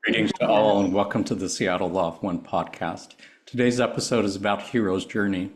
Greetings to all and welcome to the Seattle Law of One podcast. Today's episode is about hero's journey.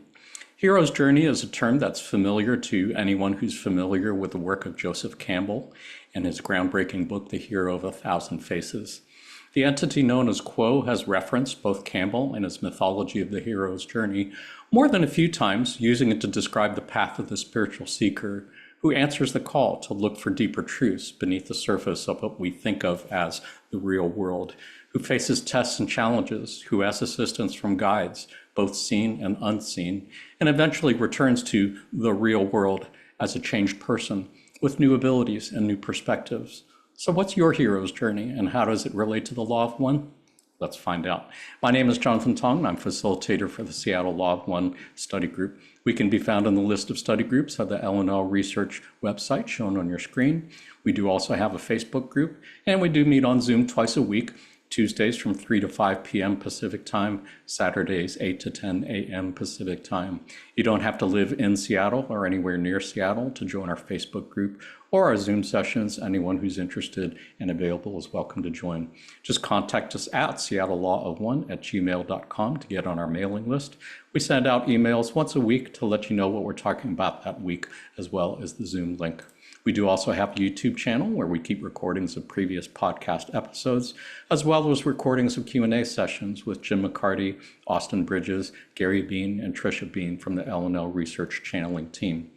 Hero's journey is a term that's familiar to anyone who's familiar with the work of Joseph Campbell and his groundbreaking book, The Hero of a Thousand Faces. The entity known as Quo has referenced both Campbell and his mythology of the hero's journey more than a few times, using it to describe the path of the spiritual seeker who answers the call to look for deeper truths beneath the surface of what we think of as the real world, who faces tests and challenges, who has assistance from guides, both seen and unseen, and eventually returns to the real world as a changed person with new abilities and new perspectives. So what's your hero's journey and how does it relate to the Law of One? Let's find out. My name is Jonathan Tong, and I'm facilitator for the Seattle Law of One study group. We can be found on the list of study groups at the LNL Research website shown on your screen. We do also have a Facebook group, and we do meet on Zoom twice a week, Tuesdays from 3 to 5 p.m. Pacific time, Saturdays 8 to 10 a.m. Pacific time. You don't have to live in Seattle or anywhere near Seattle to join our Facebook group or our Zoom sessions. Anyone who's interested and available is welcome to join. Just contact us at seattlelawof1@gmail.com to get on our mailing list. We send out emails once a week to let you know what we're talking about that week, as well as the Zoom link. We do also have a YouTube channel where we keep recordings of previous podcast episodes, as well as recordings of Q&A sessions with Jim McCarty, Austin Bridges, Gary Bean, and Trisha Bean from the LNL Research Channeling team.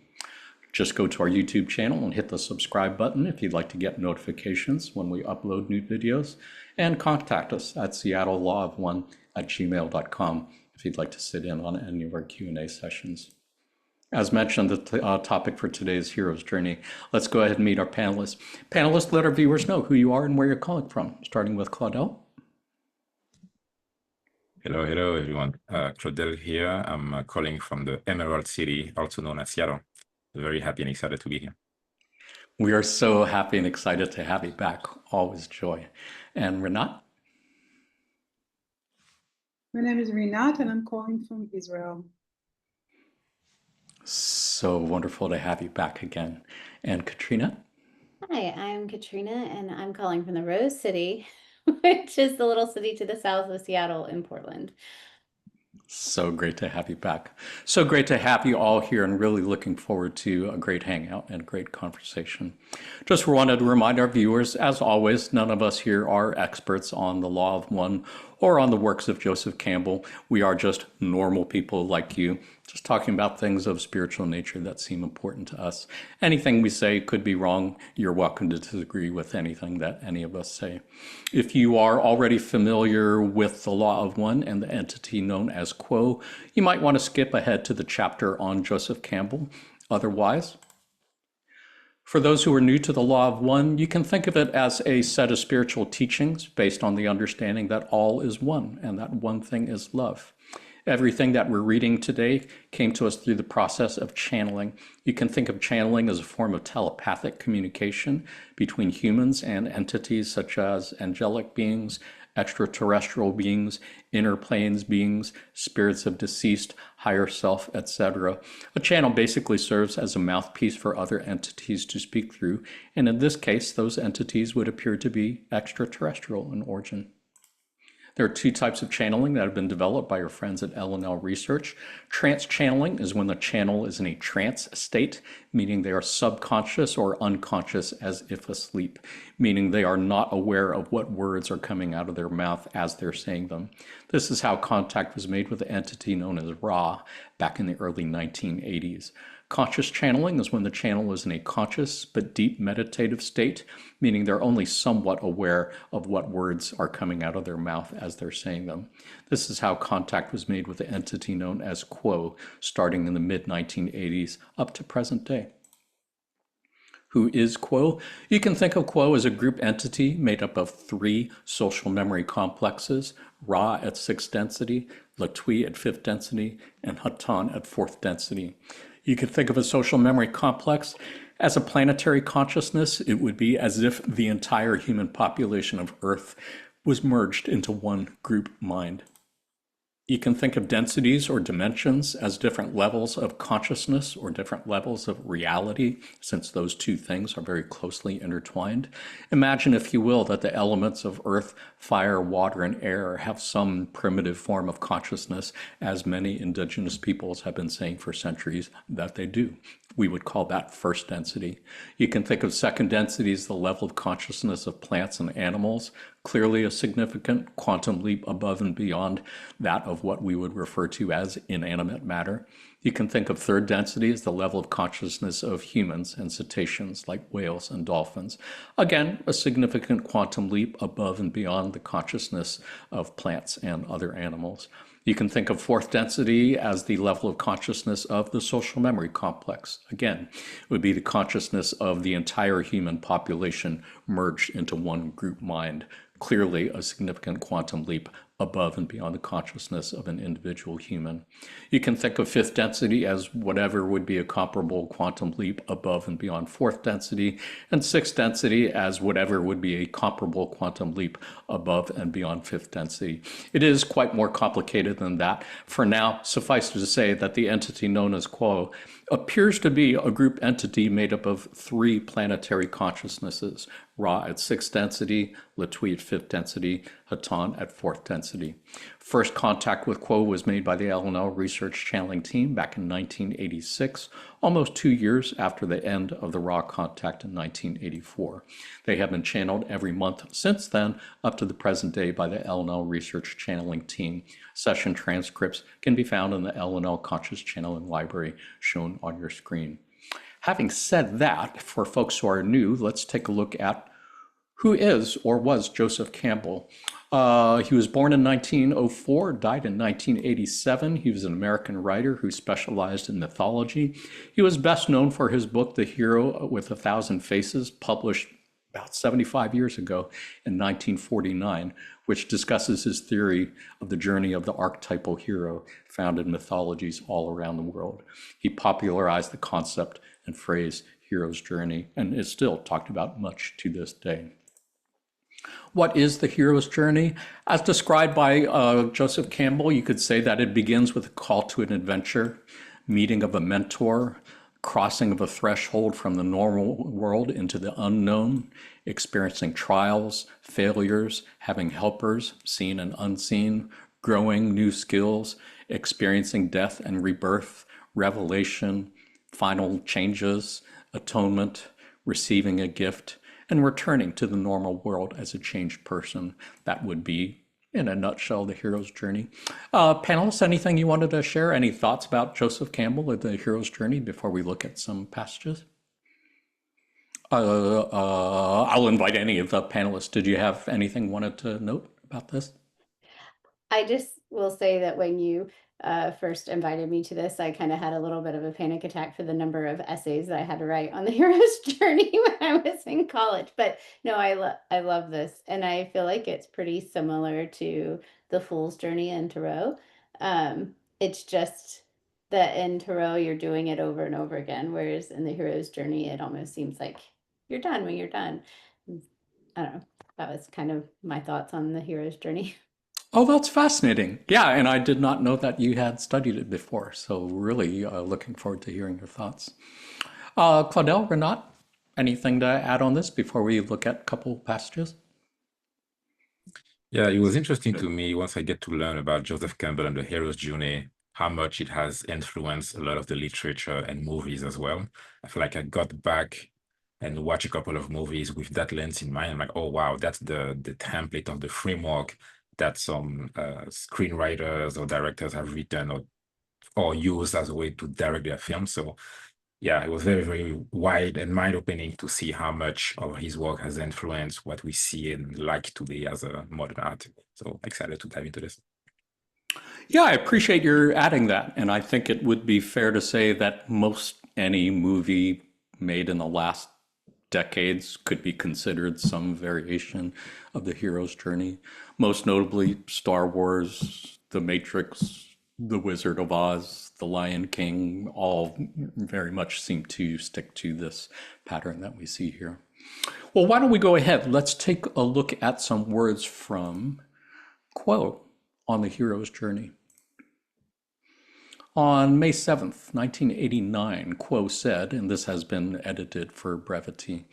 Just go to our YouTube channel and hit the subscribe button if you'd like to get notifications when we upload new videos, and contact us at seattlelawof1@gmail.com if you'd like to sit in on any of our Q&A sessions. As mentioned, the topic for today's hero's journey. Let's go ahead and meet our panelists. Panelists, let our viewers know who you are and where you're calling from, starting with Claudel. Hello, everyone. Claudel here. I'm calling from the Emerald City, also known as Seattle. Very happy and excited to be here. We are so happy and excited to have you back. Always joy. And Renat? My name is Rinat and I'm calling from Israel. So wonderful to have you back again. And Katrina? Hi, I'm Katrina and I'm calling from the Rose City, which is the little city to the south of Seattle in Portland. So great to have you back. So great to have you all here and really looking forward to a great hangout and a great conversation. Just wanted to remind our viewers, as always, none of us here are experts on the Law of One or on the works of Joseph Campbell. We are just normal people like you, just talking about things of spiritual nature that seem important to us. Anything we say could be wrong. You're welcome to disagree with anything that any of us say. If you are already familiar with the Law of One and the entity known as Quo, you might want to skip ahead to the chapter on Joseph Campbell. Otherwise, for those who are new to the Law of One, you can think of it as a set of spiritual teachings based on the understanding that all is one and that one thing is love. Everything that we're reading today came to us through the process of channeling. You can think of channeling as a form of telepathic communication between humans and entities such as angelic beings, extraterrestrial beings, inner planes beings, spirits of deceased, higher self, etc. A channel basically serves as a mouthpiece for other entities to speak through, and in this case, those entities would appear to be extraterrestrial in origin. There are two types of channeling that have been developed by our friends at LNL Research. Trance channeling is when the channel is in a trance state, meaning they are subconscious or unconscious as if asleep, meaning they are not aware of what words are coming out of their mouth as they're saying them. This is how contact was made with the entity known as Ra back in the early 1980s. Conscious channeling is when the channel is in a conscious but deep meditative state, meaning they're only somewhat aware of what words are coming out of their mouth as they're saying them. This is how contact was made with the entity known as Quo, starting in the mid-1980s up to present day. Who is Quo? You can think of Quo as a group entity made up of three social memory complexes: Ra at 6th density, Latwi at 5th density, and Hatan at 4th density. You can think of a social memory complex as a planetary consciousness. It would be as if the entire human population of Earth was merged into one group mind. You can think of densities or dimensions as different levels of consciousness or different levels of reality, since those two things are very closely intertwined. Imagine, if you will, that the elements of earth, fire, water, and air have some primitive form of consciousness, as many indigenous peoples have been saying for centuries that they do. We would call that first density. You can think of second density as the level of consciousness of plants and animals, clearly a significant quantum leap above and beyond that of what we would refer to as inanimate matter. You can think of third density as the level of consciousness of humans and cetaceans like whales and dolphins. Again, a significant quantum leap above and beyond the consciousness of plants and other animals. You can think of fourth density as the level of consciousness of the social memory complex. Again, it would be the consciousness of the entire human population merged into one group mind. Clearly a significant quantum leap above and beyond the consciousness of an individual human. You can think of fifth density as whatever would be a comparable quantum leap above and beyond fourth density, and sixth density as whatever would be a comparable quantum leap above and beyond fifth density. It is quite more complicated than that. For now, suffice to say that the entity known as Quo appears to be a group entity made up of three planetary consciousnesses: Ra at sixth density, Latui at fifth density, Hatan at fourth density. First contact with Quo was made by the LNL research channeling team back in 1986, almost 2 years after the end of the Ra contact in 1984. They have been channeled every month since then, up to the present day, by the LNL research channeling team. Session transcripts can be found in the LNL Conscious Channeling Library shown on your screen. Having said that, for folks who are new, let's take a look at who is or was Joseph Campbell. He was born in 1904, died in 1987. He was an American writer who specialized in mythology. He was best known for his book, The Hero with a Thousand Faces, published about 75 years ago in 1949, which discusses his theory of the journey of the archetypal hero found in mythologies all around the world. He popularized the concept and phrase hero's journey, and is still talked about much to this day. What is the hero's journey? As described by Joseph Campbell, you could say that it begins with a call to an adventure, meeting of a mentor, crossing of a threshold from the normal world into the unknown, experiencing trials, failures, having helpers, seen and unseen, growing new skills, experiencing death and rebirth, revelation, final changes, atonement, receiving a gift, and returning to the normal world as a changed person. That would be, in a nutshell, the hero's journey. Panelists, anything you wanted to share? Any thoughts about Joseph Campbell and the hero's journey before we look at some passages? I'll invite any of the panelists. Did you have anything you wanted to note about this? I just will say that when you first invited me to this, I kind of had a little bit of a panic attack for the number of essays that I had to write on the hero's journey when I was in college. But no, I love this, and I feel like it's pretty similar to the fool's journey in Tarot. It's just that in Tarot you're doing it over and over again, whereas in the hero's journey it almost seems like you're done when you're done. I don't know. That was kind of my thoughts on the hero's journey. Oh, that's fascinating. Yeah, and I did not know that you had studied it before. So really looking forward to hearing your thoughts. Claudel, Renat, anything to add on this before we look at a couple passages? Yeah, it was interesting to me once I get to learn about Joseph Campbell and the hero's journey, how much it has influenced a lot of the literature and movies as well. I feel like I got back and watched a couple of movies with that lens in mind. I'm like, oh wow, that's the template of the framework that some screenwriters or directors have written or used as a way to direct their films. So yeah, it was very, very wide and mind-opening to see how much of his work has influenced what we see and like today as a modern art. So excited to dive into this. Yeah, I appreciate your adding that. And I think it would be fair to say that most any movie made in the last decades could be considered some variation of the hero's journey. Most notably, Star Wars, The Matrix, The Wizard of Oz, The Lion King, all very much seem to stick to this pattern that we see here. Well, why don't we go ahead? Let's take a look at some words from Quo on the hero's journey. On May 7th, 1989, Quo said, and this has been edited for brevity,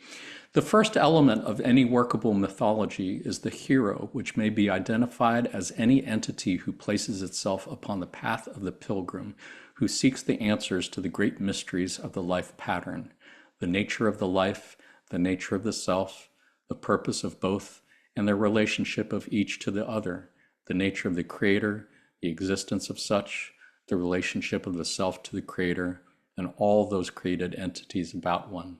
"The first element of any workable mythology is the hero, which may be identified as any entity who places itself upon the path of the pilgrim, who seeks the answers to the great mysteries of the life pattern, the nature of the life, the nature of the self, the purpose of both, and the relationship of each to the other, the nature of the creator, the existence of such, the relationship of the self to the creator, and all those created entities about one.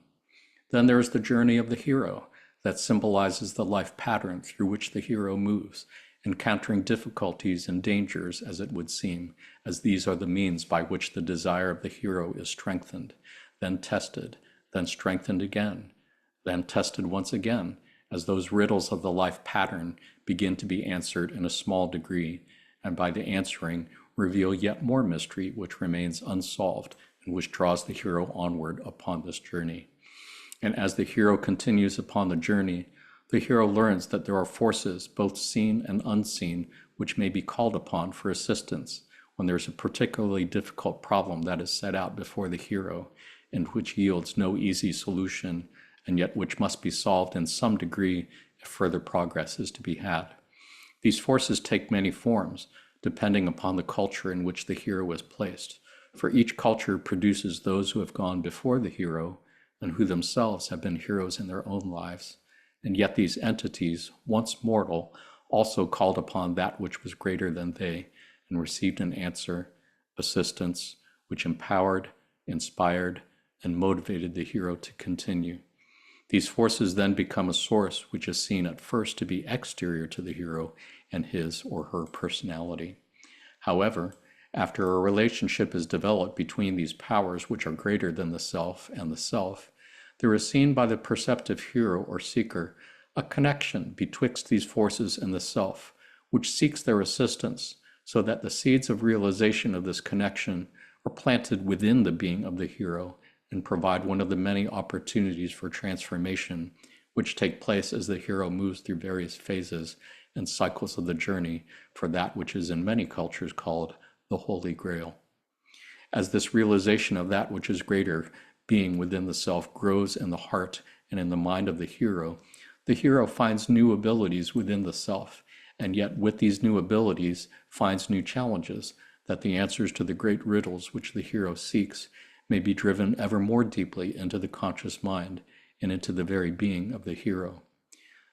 Then there is the journey of the hero that symbolizes the life pattern through which the hero moves, encountering difficulties and dangers as it would seem, as these are the means by which the desire of the hero is strengthened, then tested, then strengthened again, then tested once again, as those riddles of the life pattern begin to be answered in a small degree, and by the answering reveal yet more mystery which remains unsolved and which draws the hero onward upon this journey. And as the hero continues upon the journey, the hero learns that there are forces, both seen and unseen, which may be called upon for assistance when there's a particularly difficult problem that is set out before the hero, and which yields no easy solution, and yet which must be solved in some degree if further progress is to be had. These forces take many forms, depending upon the culture in which the hero is placed, for each culture produces those who have gone before the hero and who themselves have been heroes in their own lives. And yet these entities, once mortal, also called upon that which was greater than they and received an answer, assistance, which empowered, inspired, and motivated the hero to continue. These forces then become a source which is seen at first to be exterior to the hero and his or her personality. However, after a relationship is developed between these powers which are greater than the self and the self, there is seen by the perceptive hero or seeker a connection betwixt these forces and the self, which seeks their assistance, so that the seeds of realization of this connection are planted within the being of the hero and provide one of the many opportunities for transformation which take place as the hero moves through various phases and cycles of the journey for that which is in many cultures called the Holy Grail. As this realization of that which is greater being within the self grows in the heart and in the mind of the hero finds new abilities within the self, and yet with these new abilities finds new challenges, that the answers to the great riddles which the hero seeks may be driven ever more deeply into the conscious mind and into the very being of the hero.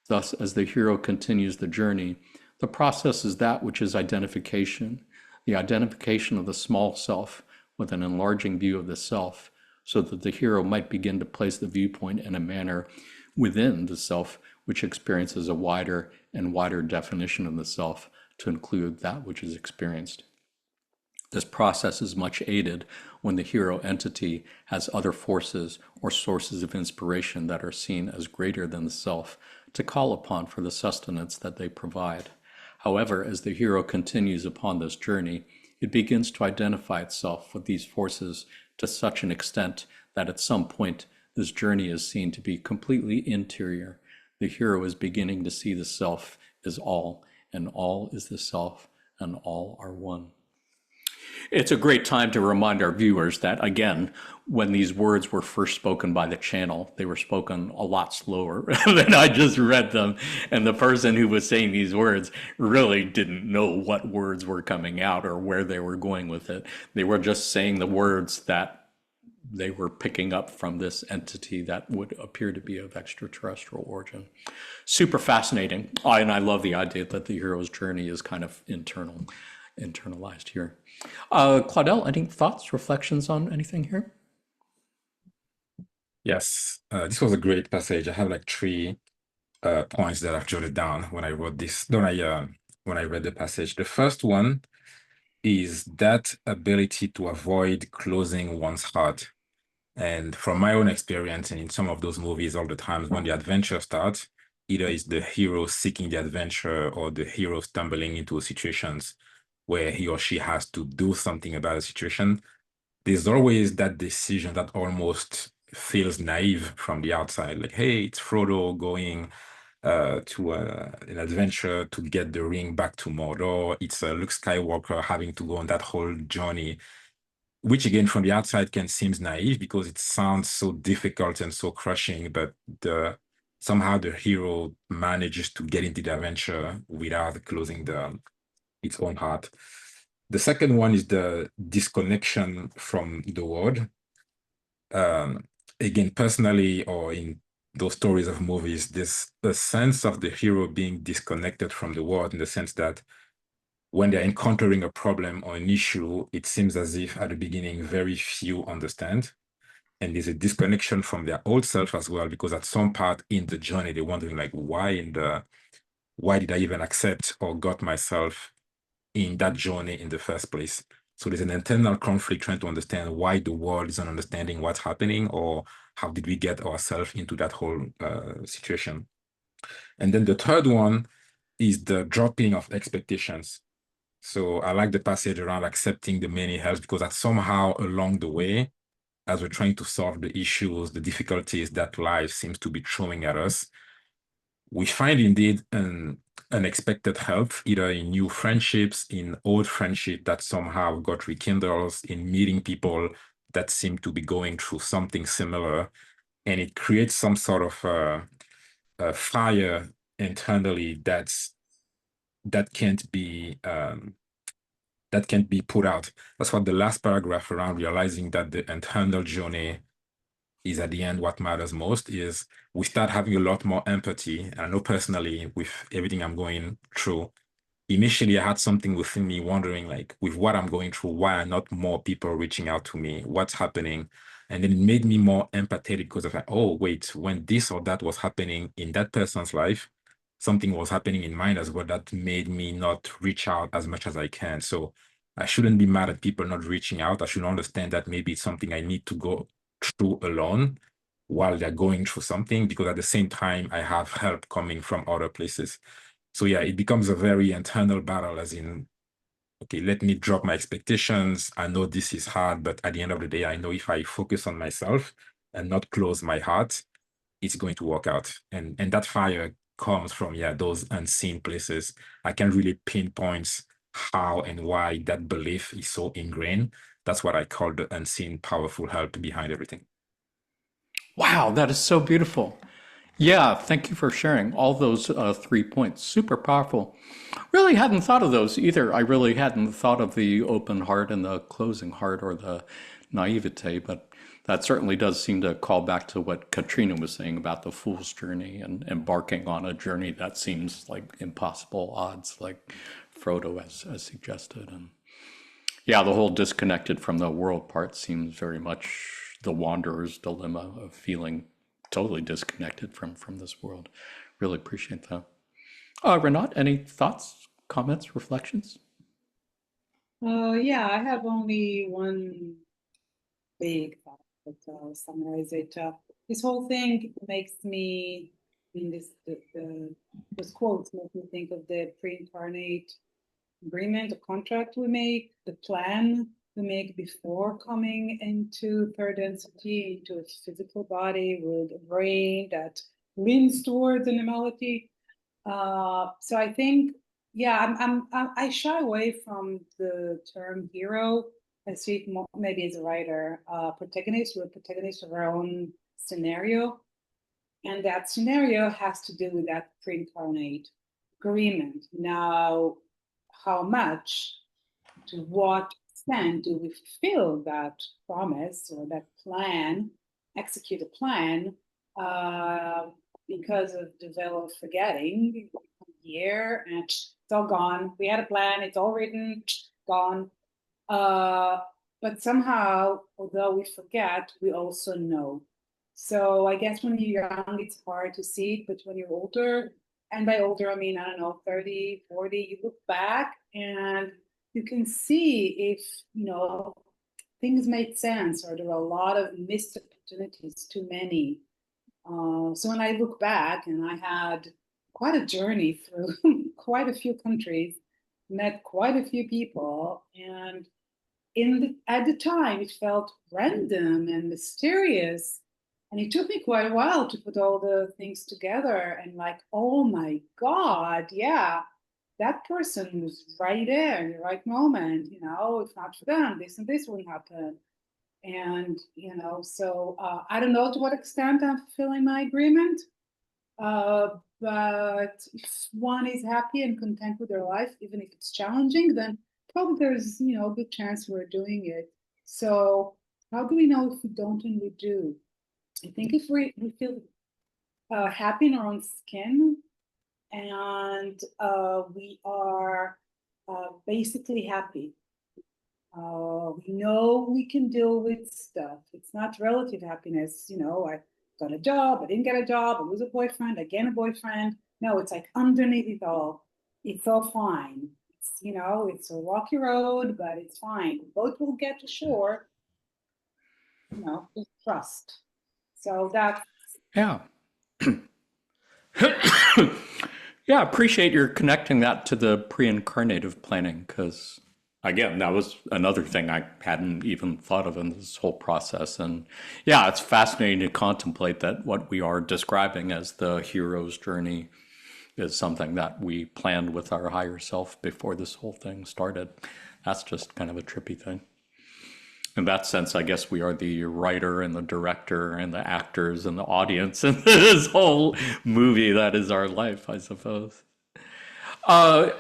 Thus, as the hero continues the journey, the process is that which is identification, the identification of the small self with an enlarging view of the self, so that the hero might begin to place the viewpoint in a manner within the self which experiences a wider and wider definition of the self to include that which is experienced. This process is much aided when the hero entity has other forces or sources of inspiration that are seen as greater than the self to call upon for the sustenance that they provide. However, as the hero continues upon this journey, it begins to identify itself with these forces to such an extent that at some point this journey is seen to be completely interior. The hero is beginning to see the self as all, and all is the self, and all are one. It's a great time to remind our viewers that, again, when these words were first spoken by the channel, they were spoken a lot slower than I just read them. And the person who was saying these words really didn't know what words were coming out or where they were going with it. They were just saying the words that they were picking up from this entity that would appear to be of extraterrestrial origin. Super fascinating. And I love the idea that the hero's journey is kind of internalized here. Claudel, any thoughts, reflections on anything here? Yes, this was a great passage. I have like 3 points that I've jotted down when I wrote this. When I read the passage, the first one is that ability to avoid closing one's heart. And from my own experience, and in some of those movies, all the times when the adventure starts, either it's the hero seeking the adventure or the hero stumbling into situations where he or she has to do something about a situation. There's always that decision that almost feels naive from the outside, like, hey, it's Frodo going to an adventure to get the ring back to Mordor. It's Luke Skywalker having to go on that whole journey which again from the outside can seem naive because it sounds so difficult and so crushing, but somehow the hero manages to get into the adventure without closing its own heart. The second one is the disconnection from the world. Again, personally, or in those stories of movies, there's a sense of the hero being disconnected from the world in the sense that when they're encountering a problem or an issue, it seems as if at the beginning, very few understand. And there's a disconnection from their old self as well, because at some part in the journey, they're wondering like, why did I even accept or got myself in that journey in the first place? So there's an internal conflict trying to understand why the world isn't understanding what's happening, or how did we get ourselves into that whole situation. And then the third one is the dropping of expectations. So I like the passage around accepting the many helps, because that somehow along the way, as we're trying to solve the issues, the difficulties that life seems to be throwing at us, we find indeed an unexpected help, either in new friendships, in old friendship that somehow got rekindled, in meeting people that seem to be going through something similar. And it creates some sort of a fire internally that can't be put out. That's what the last paragraph around realizing that the internal journey is at the end what matters most, is we start having a lot more empathy. And I know personally with everything I'm going through, initially I had something within me wondering, like, with what I'm going through, why are not more people reaching out to me? What's happening? And then it made me more empathetic, because of like, oh, wait, when this or that was happening in that person's life, something was happening in mine as well that made me not reach out as much as I can. So I shouldn't be mad at people not reaching out. I should understand that maybe it's something I need to go through alone while they're going through something, because at the same time, I have help coming from other places. So yeah, it becomes a very internal battle, as in, okay, let me drop my expectations. I know this is hard, but at the end of the day, I know if I focus on myself and not close my heart, it's going to work out. And that fire comes from, yeah, those unseen places. I can really pinpoint how and why that belief is so ingrained. That's what I call the unseen powerful help behind everything. Wow, that is so beautiful. Yeah, thank you for sharing all those 3 points. Super powerful. Really hadn't thought of those either. I really hadn't thought of the open heart and the closing heart, or the naivete, but that certainly does seem to call back to what Katrina was saying about the fool's journey and embarking on a journey that seems like impossible odds, like Frodo has suggested. And yeah, the whole disconnected from the world part seems very much the wanderer's dilemma of feeling totally disconnected from this world. Really appreciate that. Renat, any thoughts, comments, reflections? Yeah, I have only one big thought, but I'll summarize it. This whole thing makes me, those quotes make me think of the pre-incarnate agreement, the contract we make, the plan we make before coming into third density, into a physical body with a brain that leans towards animality. So I think, yeah, I shy away from the term hero. I see it more, maybe as a writer, protagonist. We're protagonists of our own scenario, and that scenario has to do with that pre-incarnate agreement. Now, how much, to what extent do we fulfill that promise or that plan, execute a plan, because of developed forgetting here, and it's all gone. We had a plan, it's all written, gone. But somehow, although we forget, we also know. So I guess when you're young, it's hard to see it, but when you're older, and by older, I mean, I don't know, 30, 40, you look back and you can see if, things made sense, or there were a lot of missed opportunities, too many. So when I look back, and I had quite a journey through quite a few countries, met quite a few people, and at the time it felt random and mysterious, and it took me quite a while to put all the things together and like, oh my god, yeah, that person who's right there in the right moment, if not for them, this and this wouldn't happen. And, so I don't know to what extent I'm fulfilling my agreement. But if one is happy and content with their life, even if it's challenging, then probably there's, a good chance we're doing it. So how do we know if we don't and we do? I think if we feel happy in our own skin, and we are basically happy. We know we can deal with stuff. It's not relative happiness. I got a job, I didn't get a job, I lose a boyfriend, I gain a boyfriend. No, it's like underneath it all, it's all fine. It's a rocky road, but it's fine. The boat will get to shore, just trust. So that's Yeah. Yeah, appreciate your connecting that to the pre-incarnative planning, because again, that was another thing I hadn't even thought of in this whole process. And yeah, it's fascinating to contemplate that what we are describing as the hero's journey is something that we planned with our higher self before this whole thing started. That's just kind of a trippy thing. In that sense, I guess we are the writer and the director and the actors and the audience in this whole movie that is our life, I suppose.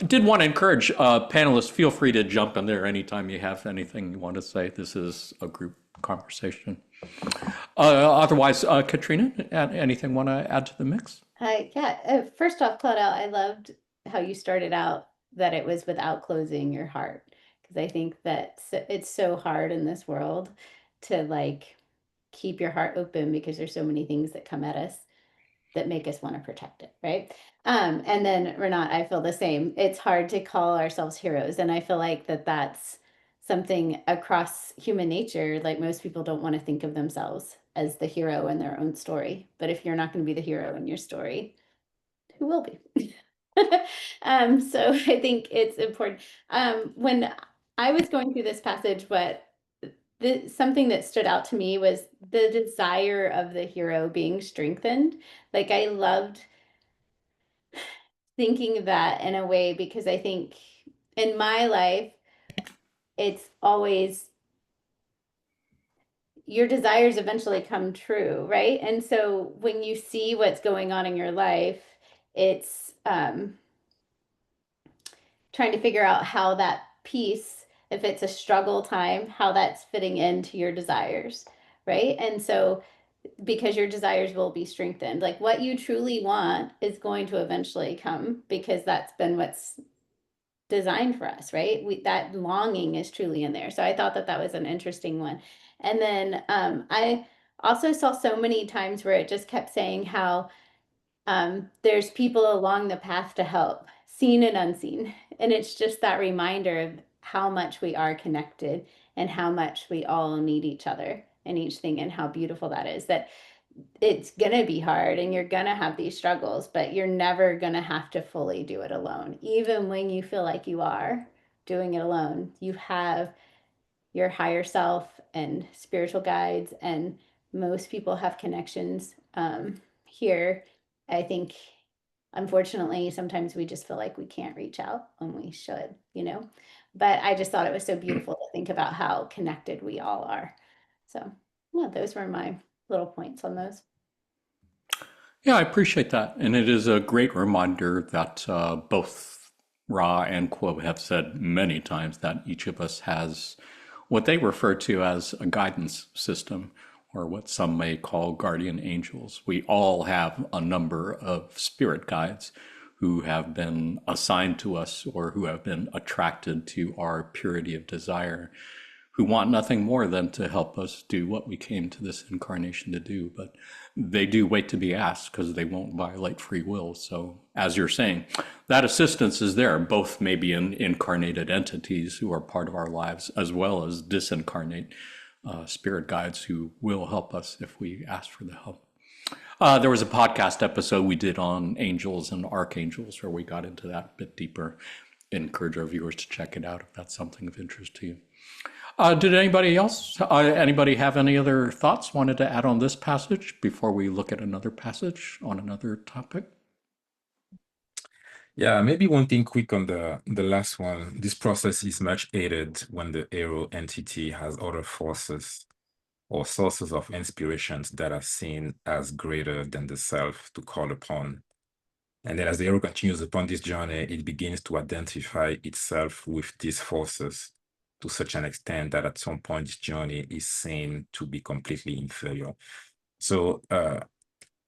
Did want to encourage panelists, feel free to jump in there anytime you have anything you want to say. This is a group conversation. Otherwise, Katrina, anything want to add to the mix? First off, Claudia, I loved how you started out that it was without closing your heart. Because I think that it's so hard in this world to keep your heart open because there's so many things that come at us that make us want to protect it, right? And then Renat, I feel the same. It's hard to call ourselves heroes. And I feel like that's something across human nature. Like most people don't want to think of themselves as the hero in their own story. But if you're not going to be the hero in your story, who will be? So I think it's important. When I was going through this passage, something that stood out to me was the desire of the hero being strengthened. Like I loved thinking that in a way, because I think in my life, it's always your desires eventually come true, right? And so when you see what's going on in your life, it's trying to figure out how that piece, if it's a struggle time, how that's fitting into your desires, right? And so because your desires will be strengthened, like what you truly want is going to eventually come, because that's been what's designed for us, right? That longing is truly in there. So I thought that was an interesting one. And then I also saw so many times where it just kept saying how there's people along the path to help, seen and unseen. And it's just that reminder of how much we are connected and how much we all need each other and each thing, and how beautiful that is, that it's going to be hard and you're going to have these struggles, but you're never going to have to fully do it alone. Even when you feel like you are doing it alone, you have your higher self and spiritual guides, and most people have connections here. I think, unfortunately, sometimes we just feel like we can't reach out when we should, but I just thought it was so beautiful to think about how connected we all are. So yeah, those were my little points on those. Yeah, I appreciate that. And it is a great reminder that both Ra and Quo have said many times that each of us has what they refer to as a guidance system, or what some may call guardian angels. We all have a number of spirit guides who have been assigned to us, or who have been attracted to our purity of desire, who want nothing more than to help us do what we came to this incarnation to do. But they do wait to be asked, because they won't violate free will. So as you're saying, that assistance is there, both maybe in incarnated entities who are part of our lives, as well as disincarnate spirit guides who will help us if we ask for the help. There was a podcast episode we did on angels and archangels where we got into that a bit deeper. Encourage our viewers to check it out if that's something of interest to you. Did anybody have any other thoughts wanted to add on this passage before we look at another passage on another topic? Yeah, maybe one thing quick on the last one. This process is much aided when the hero entity has other forces or sources of inspirations that are seen as greater than the self to call upon. And then as the hero continues upon this journey, it begins to identify itself with these forces to such an extent that at some point this journey is seen to be completely inferior. So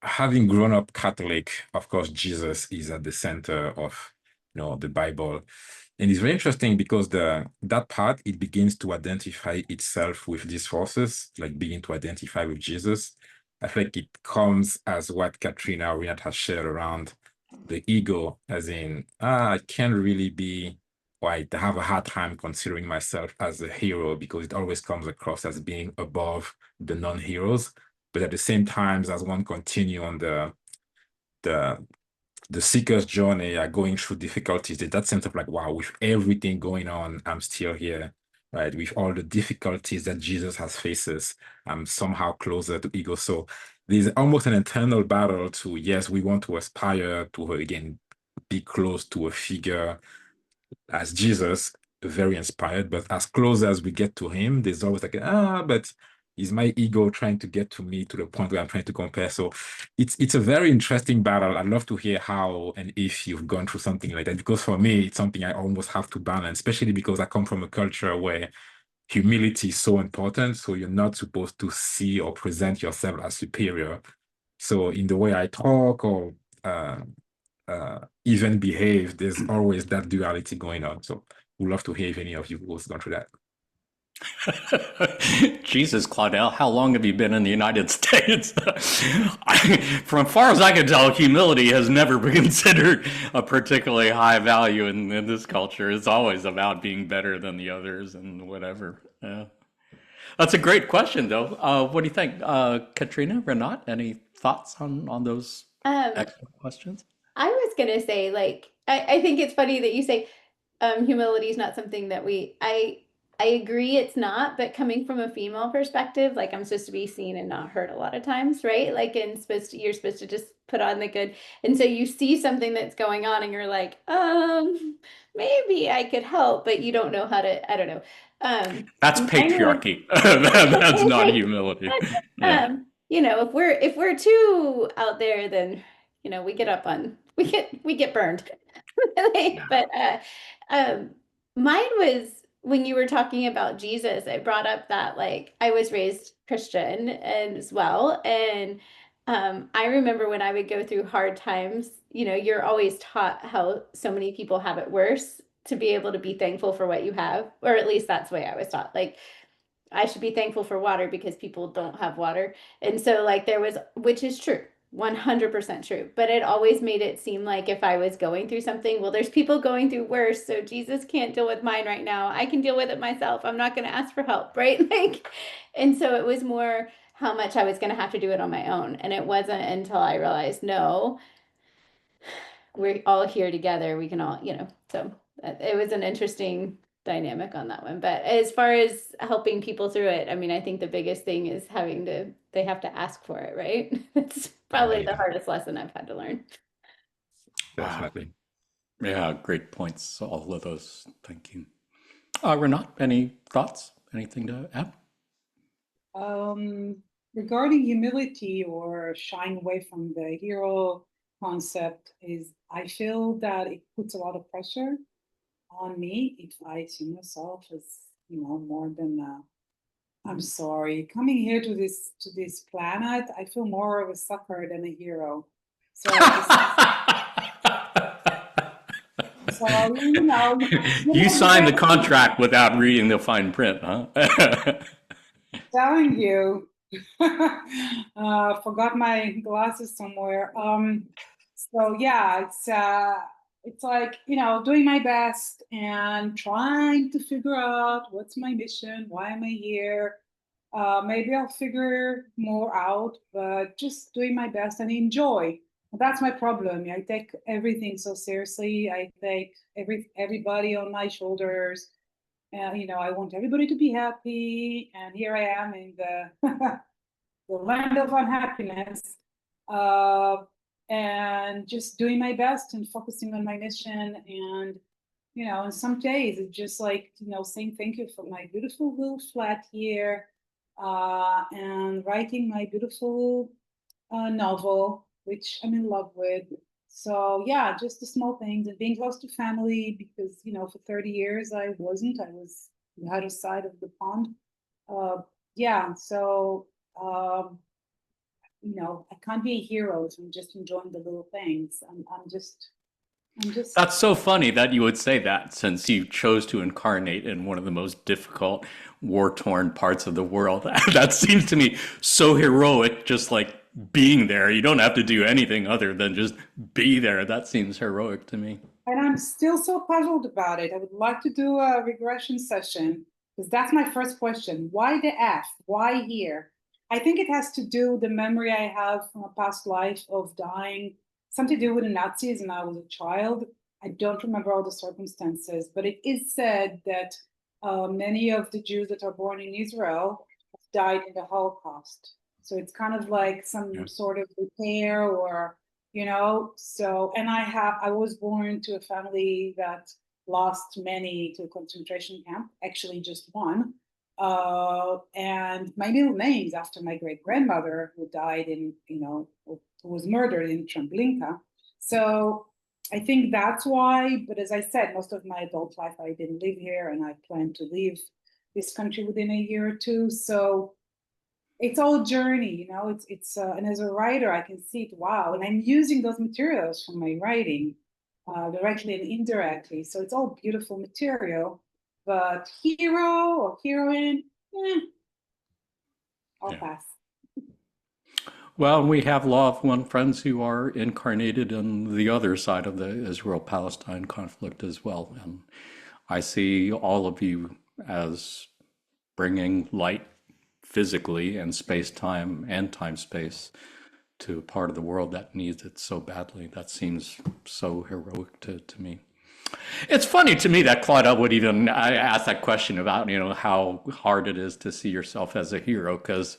having grown up Catholic, of course, Jesus is at the center of the Bible. And it's very interesting because that part, it begins to identify itself with these forces, like begin to identify with Jesus. I think it comes as what Katrina Rinat has shared around the ego, as in, I can't really be, or I have a hard time considering myself as a hero because it always comes across as being above the non-heroes. But at the same time, as one continue on the seeker's journey, going through difficulties, that sense of like, wow, with everything going on, I'm still here, right? With all the difficulties that Jesus has faces, I'm somehow closer to ego. So there's almost an internal battle to, yes, we want to aspire to, again, be close to a figure as Jesus, very inspired, but as close as we get to him, there's always like, but is my ego trying to get to me to the point where I'm trying to compare? So it's a very interesting battle. I'd love to hear how and if you've gone through something like that, because for me, it's something I almost have to balance, especially because I come from a culture where humility is so important. So you're not supposed to see or present yourself as superior. So in the way I talk or even behave, there's always that duality going on. So we'd love to hear if any of you who's gone through that. Jesus, Claudel, how long have you been in the United States? From far as I can tell, humility has never been considered a particularly high value in this culture. It's always about being better than the others and whatever. Yeah. That's a great question, though. What do you think? Katrina, Renat, any thoughts on those excellent questions? I was gonna say, like, I think it's funny that you say humility is not something that I agree it's not, but coming from a female perspective, like I'm supposed to be seen and not heard a lot of times, right? Like, and you're supposed to just put on the good. And so you see something that's going on and you're like, maybe I could help, but you don't know how to, I don't know. That's Mine was- patriarchy. That's not humility. Yeah. if we're too out there, then we get burned. But mine was when you were talking about Jesus, it brought up that, like, I was raised Christian as well. And I remember when I would go through hard times, you're always taught how so many people have it worse, to be able to be thankful for what you have, or at least that's the way I was taught. Like, I should be thankful for water because people don't have water. And so, like, which is true, 100% true. But it always made it seem like if I was going through something, well, there's people going through worse. So Jesus can't deal with mine right now. I can deal with it myself. I'm not going to ask for help, right? Like, and so it was more how much I was going to have to do it on my own. And it wasn't until I realized, no, we're all here together. We can all, so it was an interesting dynamic on that one. But as far as helping people through it, I mean, I think the biggest thing is they have to ask for it, right? It's probably the hardest lesson I've had to learn. Definitely. Yeah, great points. All of those. Thank you. Renat, any thoughts? Anything to add? Regarding humility or shying away from the hero concept, I feel that it puts a lot of pressure on me if I see myself as more than I'm sorry, coming here to this planet, I feel more of a sucker than a hero. So You signed the contract without reading the fine print, huh? Telling you, forgot my glasses somewhere. So yeah, it's like doing my best and trying to figure out what's my mission, why am I here. Maybe I'll figure more out, but just doing my best and enjoy. That's my problem. I take everything so seriously. I take everybody on my shoulders. And I want everybody to be happy. And here I am in the the land of unhappiness. and just doing my best and focusing on my mission. And, and some days it's just like, saying thank you for my beautiful little flat here, and writing my beautiful novel, which I'm in love with. So yeah, just the small things and being close to family, because for 30 years I wasn't. I was on the other side of the pond. Yeah, so I can't be a hero if I'm just enjoying the little things. I'm just. That's so funny that you would say that, since you chose to incarnate in one of the most difficult, war-torn parts of the world. That seems to me so heroic, just like being there. You don't have to do anything other than just be there. That seems heroic to me. And I'm still so puzzled about it. I would like to do a regression session, because that's my first question. Why the F? Why here? I think it has to do with the memory I have from a past life of dying, something to do with the Nazis, and I was a child. I don't remember all the circumstances, but it is said that many of the Jews that are born in Israel have died in the Holocaust. So it's kind of like some sort of repair, or so. And I was born to a family that lost many to a concentration camp, actually just one. And my middle name is after my great grandmother, who died who was murdered in Treblinka. So I think that's why. But as I said, most of my adult life I didn't live here, and I plan to leave this country within a year or two. So it's all a journey, it's and as a writer, I can see it. Wow. And I'm using those materials from my writing, directly and indirectly. So it's all beautiful material, but hero or heroine, I'll pass. Well, we have Law of One friends who are incarnated in the other side of the Israel-Palestine conflict as well. And I see all of you as bringing light physically and space-time and time-space to a part of the world that needs it so badly. That seems so heroic to me. It's funny to me that Claudel would even ask that question about, how hard it is to see yourself as a hero, because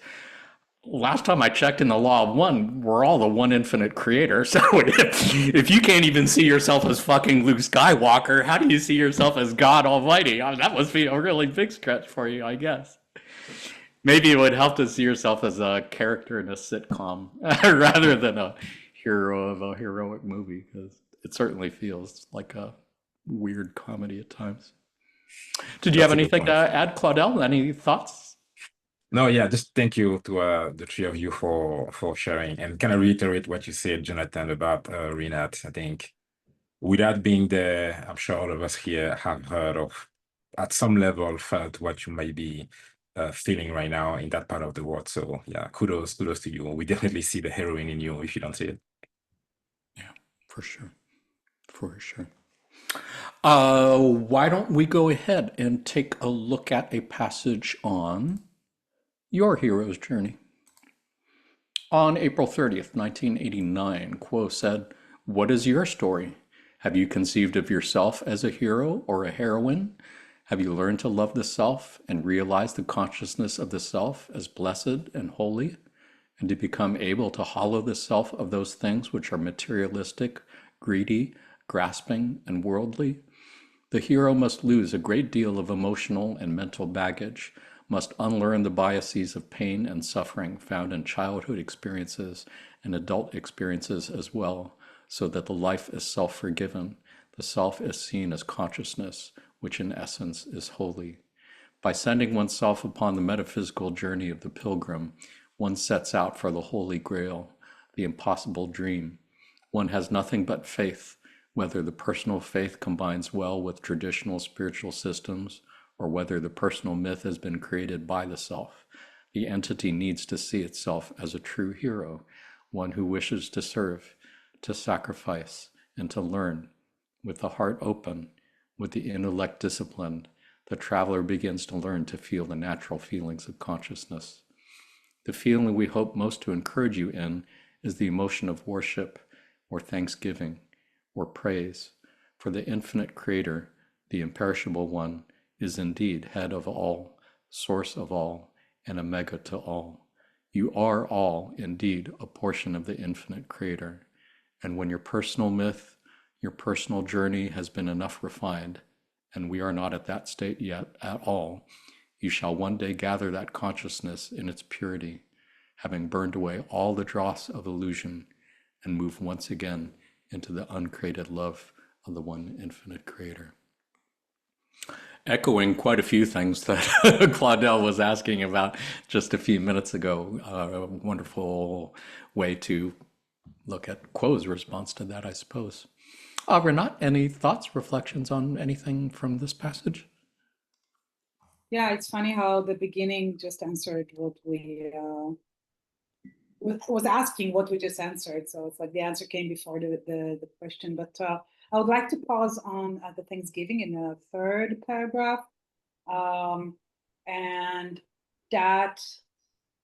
last time I checked in the Law of One, we're all the one infinite creator. So if you can't even see yourself as fucking Luke Skywalker, how do you see yourself as God Almighty? I mean, that must be a really big stretch for you, I guess. Maybe it would help to see yourself as a character in a sitcom rather than a hero of a heroic movie, because it certainly feels like a weird comedy at times. Did you have anything to add, Claudel? Any thoughts? No, yeah, just thank you to the three of you for sharing, and kind of reiterate what you said, Jonathan, about Rinat. I think without being there, I'm sure all of us here have heard of, at some level, felt what you may be feeling right now in that part of the world. So yeah, kudos to you. We definitely see the heroine in you if you don't see it. Yeah, for sure. Why don't we go ahead and take a look at a passage on your hero's journey. On April 30th, 1989, Quo said, "What is your story? Have you conceived of yourself as a hero or a heroine? Have you learned to love the self and realize the consciousness of the self as blessed and holy, and to become able to hollow the self of those things which are materialistic, greedy, grasping, and worldly? The hero must lose a great deal of emotional and mental baggage, must unlearn the biases of pain and suffering found in childhood experiences and adult experiences as well, so that the life is self-forgiven, the self is seen as consciousness, which in essence is holy. By sending oneself upon the metaphysical journey of the pilgrim, one sets out for the Holy Grail, the impossible dream. One has nothing but faith, whether the personal faith combines well with traditional spiritual systems, or whether the personal myth has been created by the self. The entity needs to see itself as a true hero, one who wishes to serve, to sacrifice, and to learn. With the heart open, with the intellect disciplined, the traveler begins to learn to feel the natural feelings of consciousness. The feeling we hope most to encourage you in is the emotion of worship, or thanksgiving, or praise, for the infinite creator, the imperishable one, is indeed head of all, source of all, and omega to all. You are all, indeed, a portion of the infinite creator, And when your personal myth, your personal journey has been enough refined, and we are not at that state yet at all, you shall one day gather that consciousness in its purity, having burned away all the dross of illusion, and move once again into the uncreated love of the one infinite creator. Echoing quite a few things that Claudel was asking about just a few minutes ago. A wonderful way to look at Quo's response to that, I suppose. Renat, any thoughts, reflections on anything from this passage? Yeah, it's funny how the beginning just answered what we was asking, what we just answered. So it's like the answer came before the question. But I would like to pause on the Thanksgiving in the third paragraph. And that,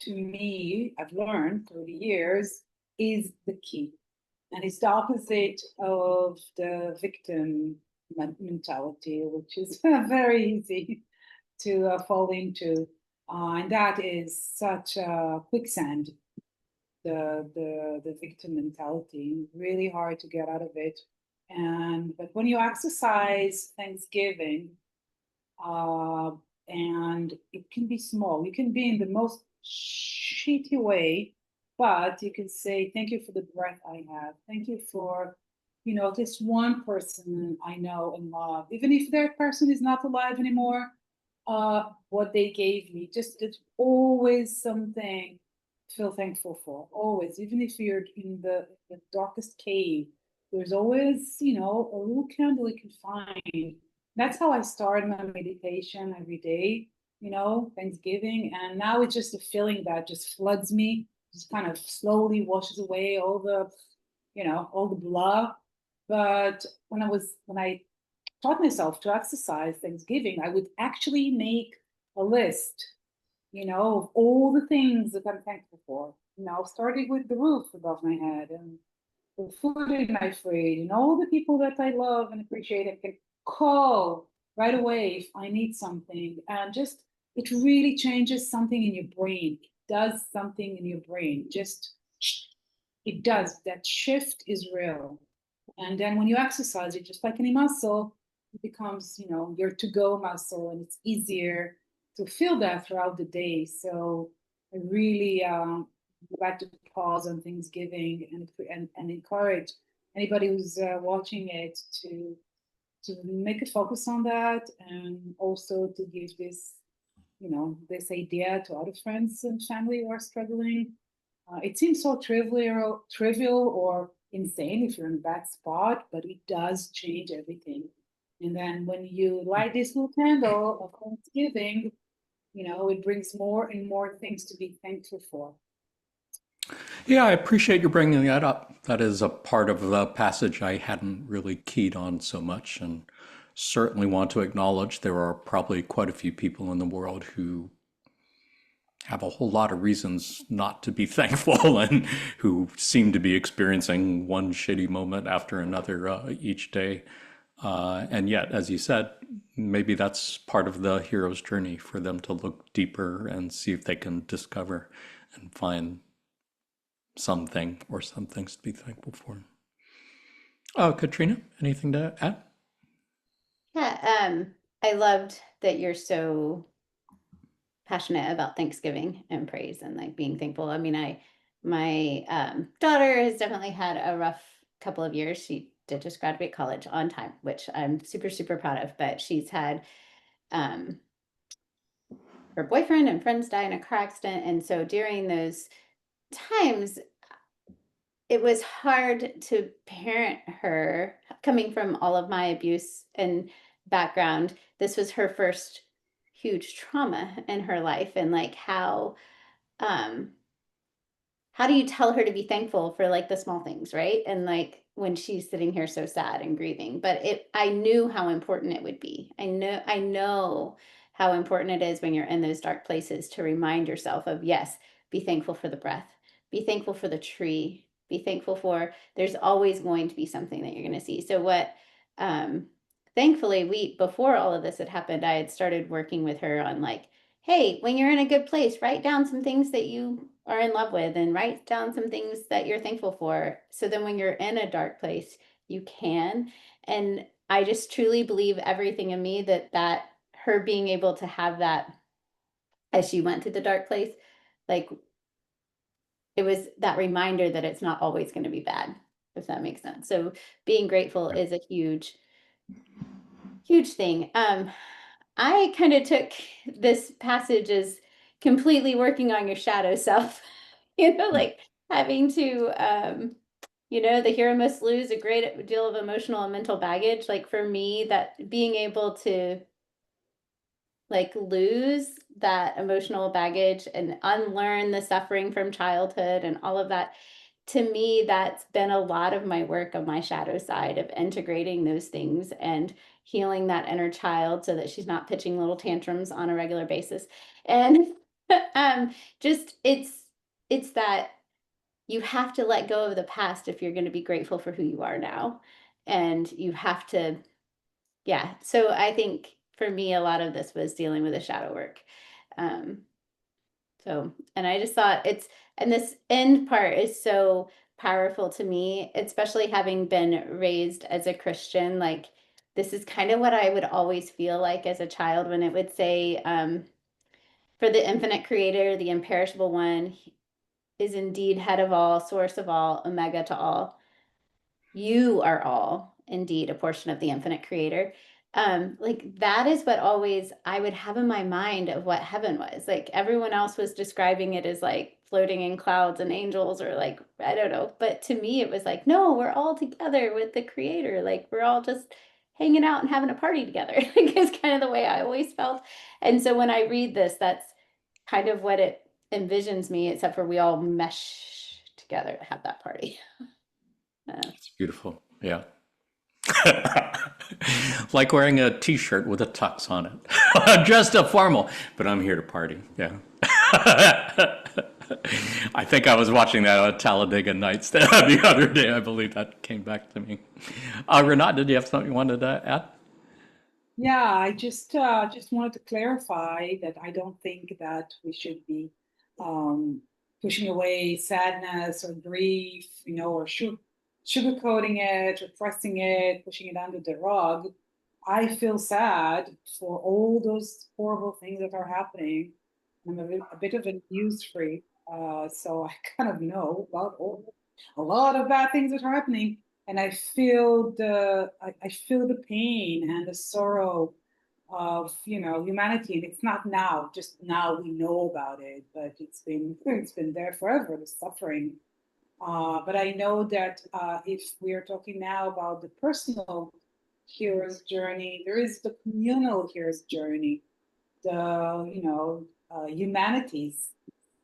to me, I've learned through the years, is the key. And it's the opposite of the victim mentality, which is very easy to fall into. And that is such a quicksand, the victim mentality, really hard to get out of it. But when you exercise Thanksgiving, and it can be small, you can be in the most shitty way, but you can say, thank you for the breath I have. Thank you for, this one person I know and love, even if that person is not alive anymore, what they gave me, just it's always something to feel thankful for, always, even if you're in the darkest cave, there's always, a little candle you can find. That's how I start my meditation every day, Thanksgiving. And now it's just a feeling that just floods me, just kind of slowly washes away all the, all the blah. But when I taught myself to exercise Thanksgiving, I would actually make a list, of all the things that I'm thankful for, starting with the roof above my head and the food in my fridge and all the people that I love and appreciate and can call right away if I need something. And just, it really changes something in your brain. It does something in your brain. Just, it does. That shift is real. And then when you exercise it, just like any muscle, it becomes, your to-go muscle, and it's easier to feel that throughout the day. So I really like to pause on Thanksgiving and encourage anybody who's watching it to make a focus on that, and also to give this, this idea to other friends and family who are struggling. It seems so trivial or insane if you're in a bad spot, but it does change everything. And then when you light this little candle of Thanksgiving, it brings more and more things to be thankful for. Yeah, I appreciate you bringing that up. That is a part of the passage I hadn't really keyed on so much, and certainly want to acknowledge there are probably quite a few people in the world who have a whole lot of reasons not to be thankful and who seem to be experiencing one shitty moment after another each day. And yet, as you said, maybe that's part of the hero's journey for them to look deeper and see if they can discover and find something or some things to be thankful for. Katrina, anything to add? Yeah, I loved that you're so passionate about Thanksgiving and praise and like being thankful. I mean, my daughter has definitely had a rough couple of years. She did just graduate college on time, which I'm super, super proud of, but she's had her boyfriend and friends die in a car accident. And so during those times, it was hard to parent her coming from all of my abuse and background. This was her first huge trauma in her life, and like how do you tell her to be thankful for like the small things, right? And like when she's sitting here so sad and grieving, but I knew how important it would be. I know how important it is when you're in those dark places to remind yourself of, yes, be thankful for the breath, be thankful for the tree, be thankful for, there's always going to be something that you're going to see. So what, thankfully before all of this had happened, I had started working with her on like hey, when you're in a good place, write down some things that you are in love with and write down some things that you're thankful for. So then when you're in a dark place, you can. And I just truly believe everything in me that her being able to have that as she went through the dark place, like it was that reminder that it's not always going to be bad, if that makes sense. So being grateful is a huge, huge thing. I kind of took this passage as completely working on your shadow self, like having to, the hero must lose a great deal of emotional and mental baggage. Like for me, that being able to like lose that emotional baggage and unlearn the suffering from childhood and all of that, to me that's been a lot of my work of my shadow side of integrating those things and healing that inner child so that she's not pitching little tantrums on a regular basis. And just it's that you have to let go of the past if you're going to be grateful for who you are now, and you have to, yeah. So I think for me, a lot of this was dealing with the shadow work. Um, and I just thought and this end part is so powerful to me, especially having been raised as a Christian. Like, this is kind of what I would always feel like as a child when it would say, for the infinite creator, the imperishable one, is indeed head of all, source of all, omega to all. You are all indeed a portion of the infinite creator. Like that is what always I would have in my mind of what heaven was. Like everyone else was describing it as like floating in clouds and angels, or like, I don't know. But to me, it was like, no, we're all together with the creator. Like we're all just hanging out and having a party together. Like it's kind of the way I always felt. And so when I read this, that's kind of what it envisions me, except for we all mesh together to have that party. It's beautiful. Yeah. Like wearing a t-shirt with a tux on it. Dressed up formal, but I'm here to party. Yeah. I think I was watching that on Talladega Nights the other day. I believe that came back to me. Renat, did you have something you wanted to add? Yeah, I just wanted to clarify that I don't think that we should be pushing away sadness or grief, or sugarcoating it, repressing it, pushing it under the rug. I feel sad for all those horrible things that are happening. I'm a bit of a news freak, so I kind of know about a lot of bad things that are happening, and I feel I feel the pain and the sorrow of humanity. And it's not now, just now we know about it, but it's been there forever, the suffering. But I know that if we are talking now about the personal hero's journey, there is the communal hero's journey, the humanity's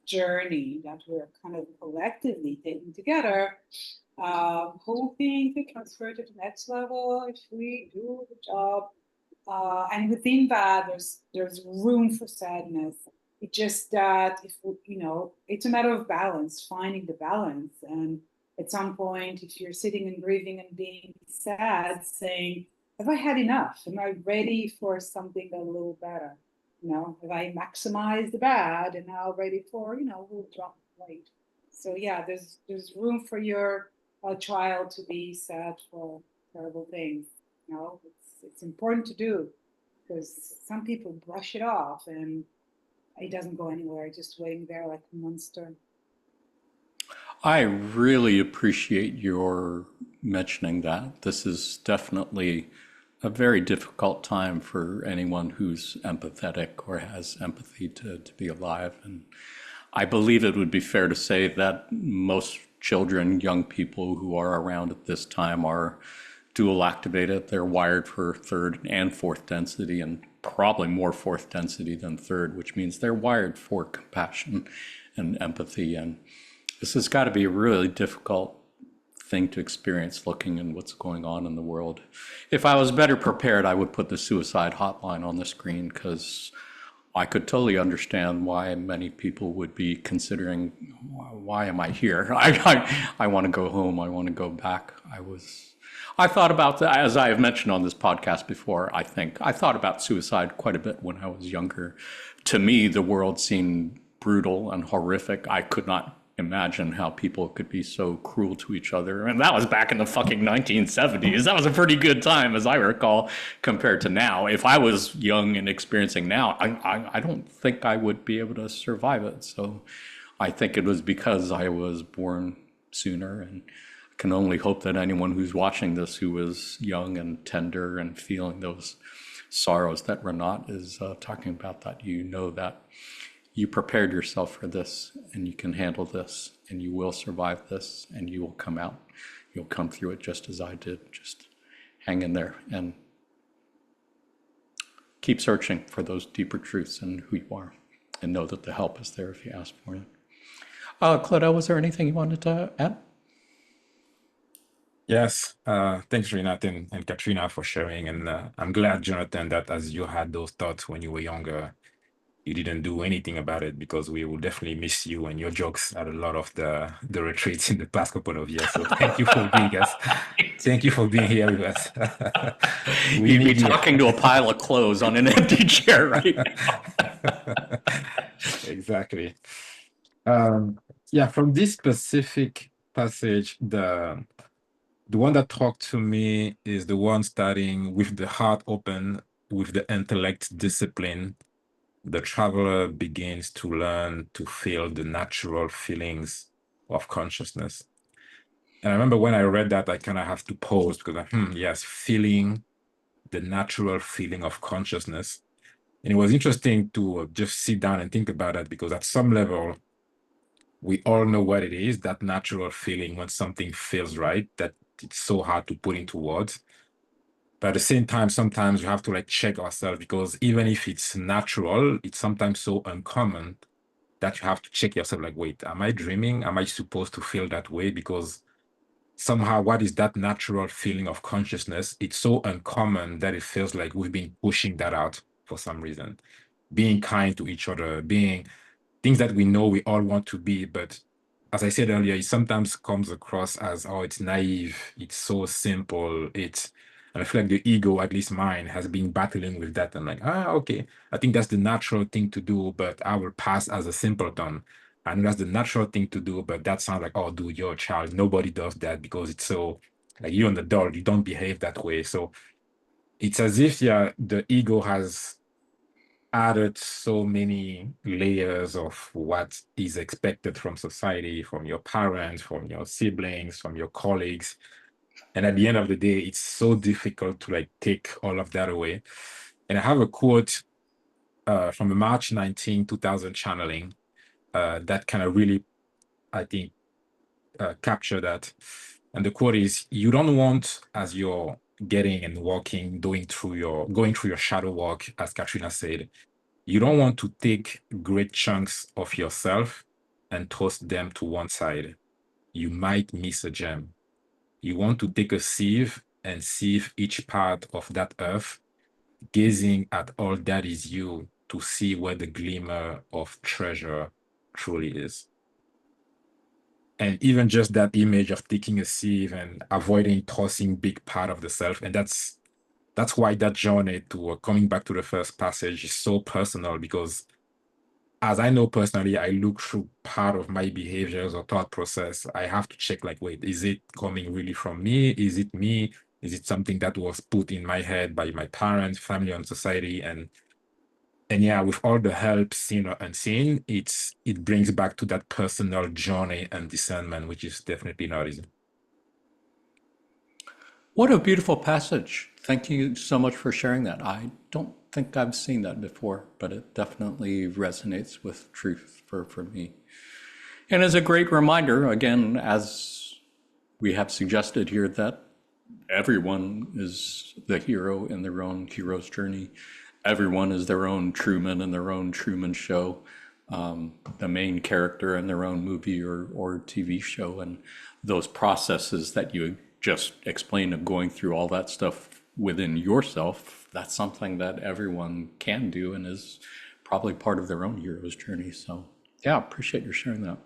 journey that we're kind of collectively taking together. Hoping to transfer to the next level if we do the job. And within that, there's room for sadness. It's just that if it's a matter of balance, finding the balance. And at some point, if you're sitting and grieving and being sad, saying, "Have I had enough? Am I ready for something a little better? Have I maximized the bad and now ready for we'll drop weight?" So yeah, there's room for your child to be sad for terrible things. It's important to do, because some people brush it off and it doesn't go anywhere, just waiting there like a monster. I really appreciate your mentioning that. This is definitely a very difficult time for anyone who's empathetic or has empathy to be alive. And I believe it would be fair to say that most children, young people who are around at this time are dual activated. They're wired for third and fourth density, and probably more fourth density than third, which means they're wired for compassion and empathy. And this has got to be a really difficult thing to experience, looking at what's going on in the world. If I was better prepared, I would put the suicide hotline on the screen, because I could totally understand why many people would be considering, why am I here? I want to go home. I want to go back. I thought about that, as I have mentioned on this podcast before, I thought about suicide quite a bit when I was younger. To me, the world seemed brutal and horrific. I could not imagine how people could be so cruel to each other. And that was back in the fucking 1970s. That was a pretty good time, as I recall, compared to now. If I was young and experiencing now, I don't think I would be able to survive it. So I think it was because I was born sooner, and I can only hope that anyone who's watching this who was young and tender and feeling those sorrows that Renat is talking about, that you know that you prepared yourself for this and you can handle this and you will survive this and you will come out. You'll come through it just as I did. Just hang in there and keep searching for those deeper truths and who you are, and know that the help is there if you ask for it. Claudia, was there anything you wanted to add? Yes, thanks, Renat and Katrina, for sharing. And I'm glad, Jonathan, that as you had those thoughts when you were younger, you didn't do anything about it, because we will definitely miss you and your jokes at a lot of the retreats in the past couple of years. So thank you for being us. Thank you for being here with us. You'd be talking to a pile of clothes on an empty chair right now. Exactly. Yeah, from this specific passage, the one that talked to me is the one starting with the heart open, with the intellect discipline. The traveler begins to learn to feel the natural feelings of consciousness. And I remember when I read that, I kind of have to pause, because yes, feeling the natural feeling of consciousness. And it was interesting to just sit down and think about that, because at some level, we all know what it is, that natural feeling when something feels right, that it's so hard to put into words. But at the same time, sometimes you have to like check ourselves, because even if it's natural, it's sometimes so uncommon that you have to check yourself, like, wait, am I dreaming? Am I supposed to feel that way? Because somehow, what is that natural feeling of consciousness? It's so uncommon that it feels like we've been pushing that out for some reason. Being kind to each other, being things that we know we all want to be, but as I said earlier, it sometimes comes across as, oh, it's naive, it's so simple, and I feel like the ego, at least mine, has been battling with that. I'm like, okay, I think that's the natural thing to do, but I will pass as a simpleton. And that's the natural thing to do, but that sounds like, oh, dude, you're a child. Nobody does that, because it's so, like, you're an adult, you don't behave that way. So it's as if, yeah, the ego has added so many layers of what is expected from society, from your parents, from your siblings, from your colleagues. And at the end of the day, it's so difficult to like take all of that away. And I have a quote from a March 19, 2000 channeling that kind of really, I think, capture that. And the quote is, you don't want, as you're getting and walking, going through your shadow walk, as Katrina said, you don't want to take great chunks of yourself and toss them to one side. You might miss a gem. You want to take a sieve and sieve each part of that earth, gazing at all that is you, to see where the glimmer of treasure truly is. And even just that image of taking a sieve and avoiding tossing big part of the self, and that's why that journey to coming back to the first passage is so personal, because as I know personally, I look through part of my behaviors or thought process. I have to check, like, wait, is it coming really from me? Is it me? Is it something that was put in my head by my parents, family, and society? And yeah, with all the help, seen or unseen, it brings back to that personal journey and discernment, which is definitely not easy. What a beautiful passage. Thank you so much for sharing that. I don't think I've seen that before, but it definitely resonates with truth for me. And as a great reminder, again, as we have suggested here, that everyone is the hero in their own hero's journey. Everyone is their own Truman in their own Truman show, the main character in their own movie or TV show. And those processes that you just explained of going through all that stuff within yourself, that's something that everyone can do and is probably part of their own hero's journey. So yeah, appreciate your sharing that.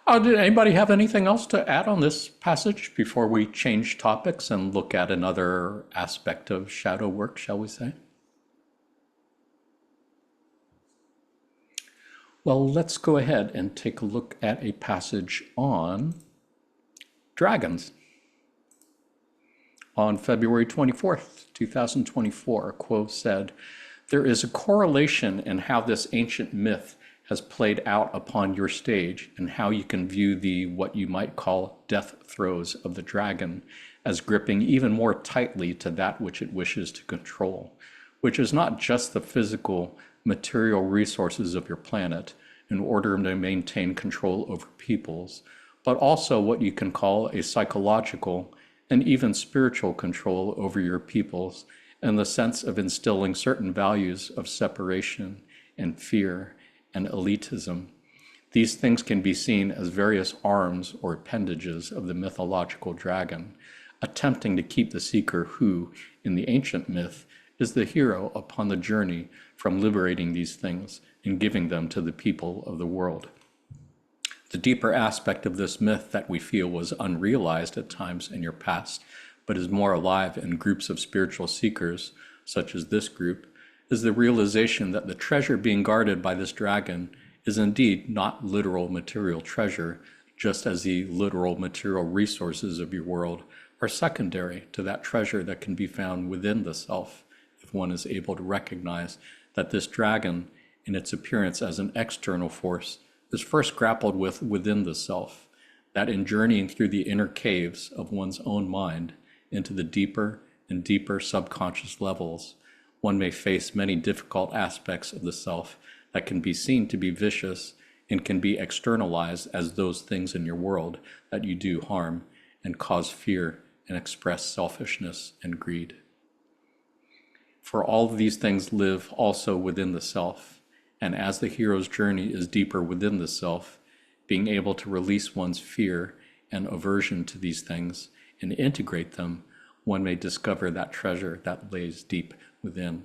Did anybody have anything else to add on this passage before we change topics and look at another aspect of shadow work, shall we say? Well, let's go ahead and take a look at a passage on dragons. On February 24th, 2024, Quo said, "There is a correlation in how this ancient myth has played out upon your stage and how you can view the what you might call death throes of the dragon as gripping even more tightly to that which it wishes to control, which is not just the physical, material resources of your planet in order to maintain control over peoples, but also what you can call a psychological and even spiritual control over your peoples in the sense of instilling certain values of separation and fear and elitism. These things can be seen as various arms or appendages of the mythological dragon, attempting to keep the seeker who, in the ancient myth, is the hero upon the journey from liberating these things and giving them to the people of the world. The deeper aspect of this myth that we feel was unrealized at times in your past, but is more alive in groups of spiritual seekers, such as this group, is the realization that the treasure being guarded by this dragon is indeed not literal material treasure, just as the literal material resources of your world are secondary to that treasure that can be found within the self, if one is able to recognize that this dragon, in its appearance as an external force, is first grappled with within the self, that in journeying through the inner caves of one's own mind into the deeper and deeper subconscious levels, one may face many difficult aspects of the self that can be seen to be vicious and can be externalized as those things in your world that you do harm and cause fear and express selfishness and greed. For all of these things live also within the self, and as the hero's journey is deeper within the self, being able to release one's fear and aversion to these things and integrate them, one may discover that treasure that lays deep within,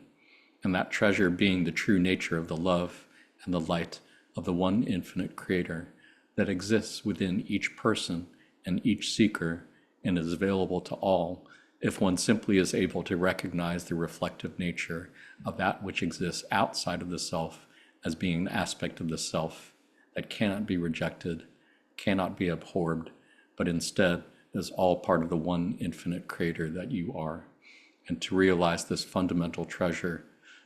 and that treasure being the true nature of the love and the light of the one infinite creator that exists within each person and each seeker and is available to all if one simply is able to recognize the reflective nature of that which exists outside of the self as being an aspect of the self that cannot be rejected, cannot be abhorred, but instead is all part of the one infinite creator that you are. And to realize this fundamental treasure,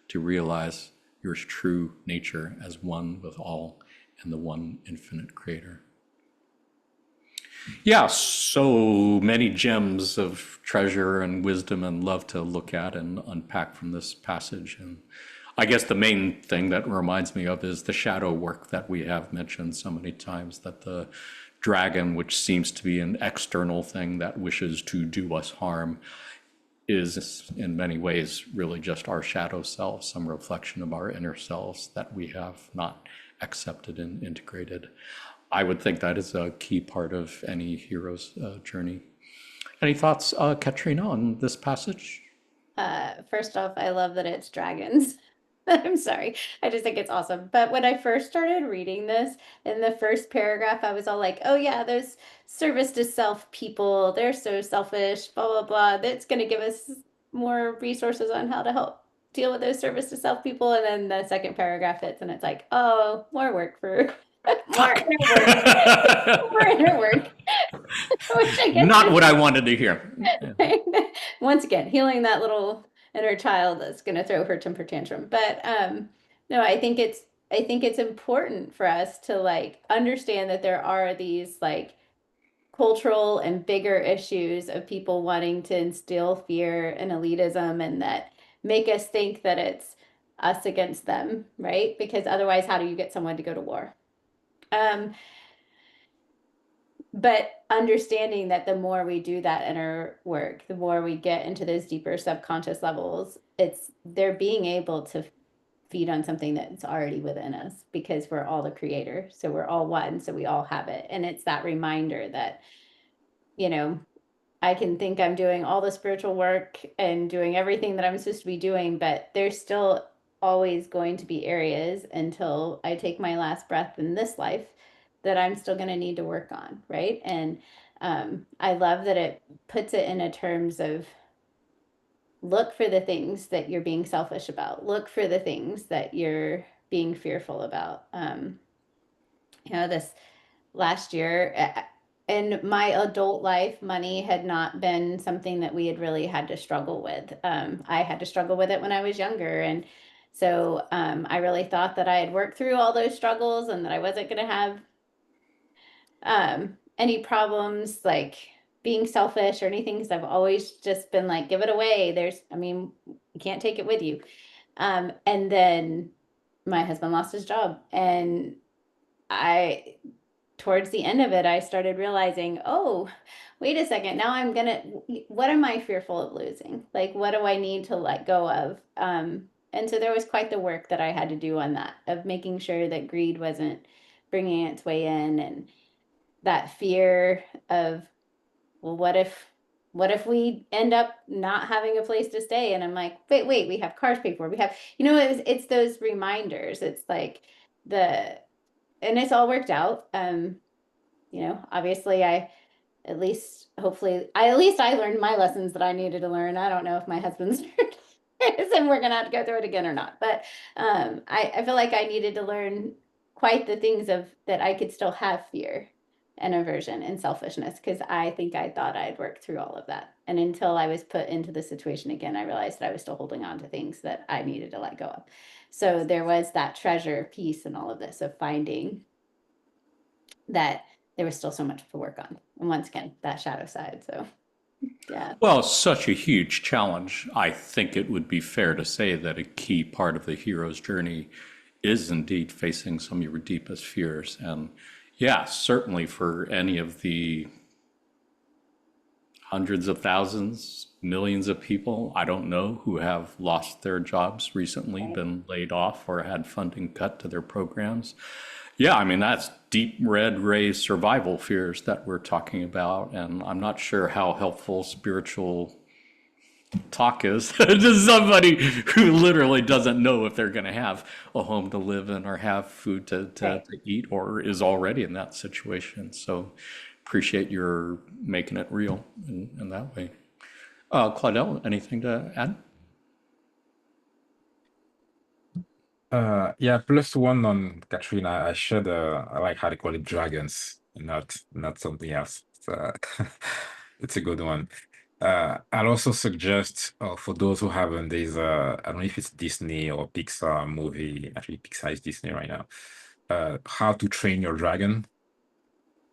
to realize your true nature as one with all and the one infinite creator. Yeah, so many gems of treasure and wisdom and love to look at and unpack from this passage. And I guess the main thing that reminds me of is the shadow work that we have mentioned so many times, that the dragon, which seems to be an external thing that wishes to do us harm, is in many ways really just our shadow self, some reflection of our inner selves that we have not accepted and integrated. I would think that is a key part of any hero's journey. Any thoughts, Katrina, on this passage? First off, I love that it's dragons. I'm sorry. I just think it's awesome. But when I first started reading this, in the first paragraph, I was all like, oh, yeah, those service to self people, they're so selfish, blah, blah, blah. That's going to give us more resources on how to help deal with those service to self people. And then the second paragraph hits, and it's like, oh, more work for more inner work. More inner work. Which I guess Not what I wanted to hear. once again, healing that little inner child that's going to throw her temper tantrum. But no, I think it's important for us to like understand that there are these like cultural and bigger issues of people wanting to instill fear and elitism, and that make us think that it's us against them, right? Because otherwise, how do you get someone to go to war? But understanding that the more we do that inner work, the more we get into those deeper subconscious levels, they're being able to feed on something that's already within us, because we're all the creator. So we're all one. So we all have it. And it's that reminder that, I can think I'm doing all the spiritual work and doing everything that I'm supposed to be doing, but there's still always going to be areas until I take my last breath in this life that I'm still going to need to work on, right? And I love that it puts it in a terms of look for the things that you're being selfish about. Look for the things that you're being fearful about. This last year in my adult life, money had not been something that we had really had to struggle with. I had to struggle with it when I was younger. And so I really thought that I had worked through all those struggles and that I wasn't going to have any problems like being selfish or anything, because I've always just been like, give it away. You can't take it with you. And then my husband lost his job, and towards the end of it, I started realizing, oh, wait a second, now what am I fearful of losing? Like, what do I need to let go of? And so there was quite the work that I had to do on that, of making sure that greed wasn't bringing its way in, and that fear of, well, what if we end up not having a place to stay? And I'm like, wait, we have cars paid for. We have, it's those reminders. It's like and it's all worked out. Obviously at least I learned my lessons that I needed to learn. I don't know if my husband's and we're gonna have to go through it again or not. But I feel like I needed to learn quite the things that I could still have fear and aversion and selfishness, because I think I thought I'd worked through all of that. And until I was put into the situation again, I realized that I was still holding on to things that I needed to let go of. So there was that treasure piece in all of this, of finding that there was still so much to work on. And once again, that shadow side. So yeah. Well, it's such a huge challenge. I think it would be fair to say that a key part of the hero's journey is indeed facing some of your deepest fears. And yeah, certainly for any of the hundreds of thousands, millions of people, I don't know, who have lost their jobs recently, been laid off, or had funding cut to their programs. Yeah, I mean, that's deep red raised survival fears that we're talking about. And I'm not sure how helpful spiritual talk is to somebody who literally doesn't know if they're going to have a home to live in or have food to eat, or is already in that situation. So appreciate your making it real in that way. Claudel, anything to add? Yeah, +1 on Katrina. I should I like how they call it dragons, not something else. It's a good one. I'll also suggest for those who haven't, there's I don't know if it's Disney or Pixar movie. Actually, Pixar is Disney right now. How to Train Your Dragon.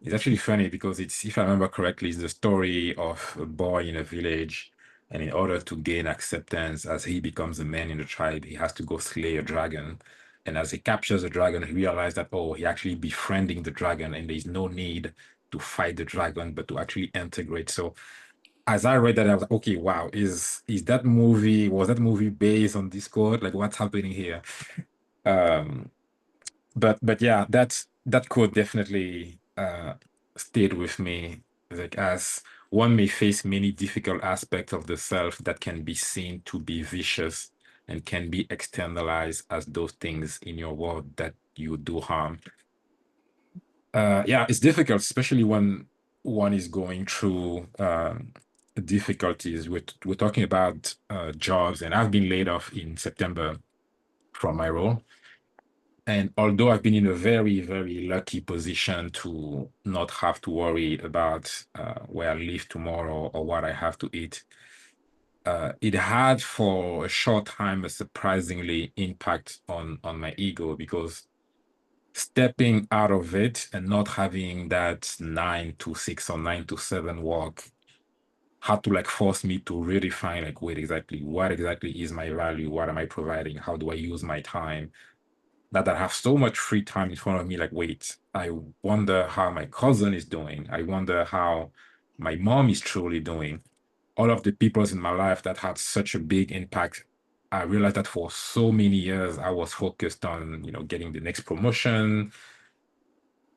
It's actually funny because if I remember correctly, it's the story of a boy in a village, and in order to gain acceptance as he becomes a man in the tribe, he has to go slay a dragon. And as he captures the dragon, he realizes that, oh, he actually befriending the dragon, and there's no need to fight the dragon, but to actually integrate. So as I read that, I was like, okay, wow, was that movie based on Discord? Like, what's happening here? But yeah, that quote definitely stayed with me. Like, as one may face many difficult aspects of the self that can be seen to be vicious and can be externalized as those things in your world that you do harm. Yeah, it's difficult, especially when one is going through difficulties. We're talking about jobs, and I've been laid off in September from my role. And although I've been in a very, very lucky position to not have to worry about where I live tomorrow or what I have to eat, it had for a short time a surprisingly impact on my ego, because stepping out of it and not having that 9 to 6 or 9 to 7 work had to force me to redefine, what exactly is my value? What am I providing? How do I use my time? That I have so much free time in front of me, wait, I wonder how my cousin is doing. I wonder how my mom is truly doing. All of the people in my life that had such a big impact, I realized that for so many years, I was focused on, getting the next promotion.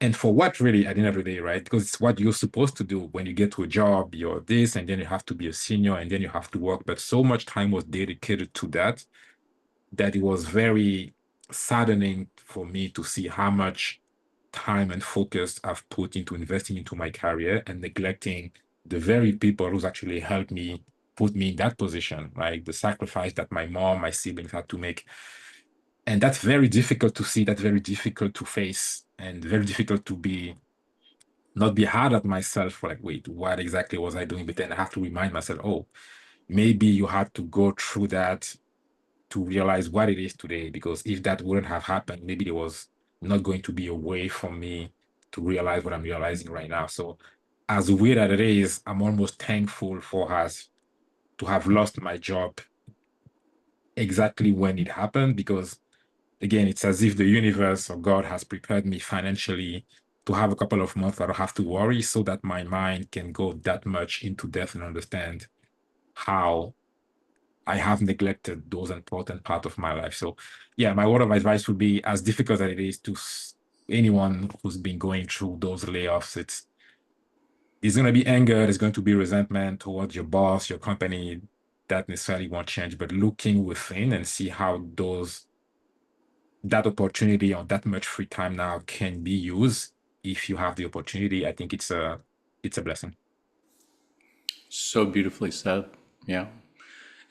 And for what really, at the end of the day, right? Because it's what you're supposed to do when you get to a job, you're this, and then you have to be a senior, and then you have to work. But so much time was dedicated to that it was very saddening for me to see how much time and focus I've put into investing into my career and neglecting the very people who's actually helped me, put me in that position, right? The sacrifice that my mom, my siblings had to make. And that's very difficult to see, that's very difficult to face, and very difficult to not be hard at myself for like, wait, what exactly was I doing? But then I have to remind myself, oh, maybe you had to go through that to realize what it is today, because if that wouldn't have happened, maybe there was not going to be a way for me to realize what I'm realizing right now. So as weird as it is, I'm almost thankful for us to have lost my job exactly when it happened, because again, it's as if the universe or God has prepared me financially to have a couple of months that I don't have to worry, so that my mind can go that much into depth and understand how I have neglected those important part of my life. So yeah, my word of advice would be, as difficult as it is to anyone who's been going through those layoffs, it's going to be anger, there's going to be resentment towards your boss, your company. That necessarily won't change, but looking within and see how that opportunity or that much free time now can be used if you have the opportunity. I think it's a blessing. So beautifully said. Yeah.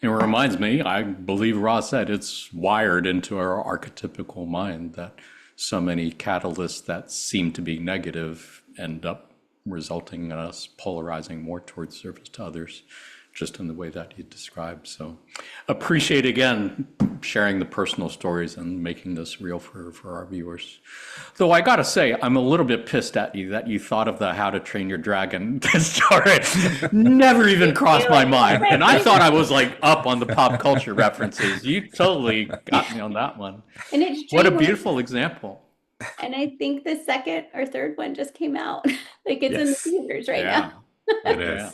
And it reminds me, I believe Ross said, it's wired into our archetypical mind that so many catalysts that seem to be negative end up resulting in us polarizing more towards service to others, just in the way that you described. So appreciate again sharing the personal stories and making this real for our viewers. Though I gotta say, I'm a little bit pissed at you that you thought of the How to Train Your Dragon story. Never even crossed my mind. And I thought I was like up on the pop culture references. You totally got me on that one. And it's What a DreamWorks. beautiful example. And I think the second or third one just came out. Like it's in the Yes. theaters right Yeah. now. It is. Yeah.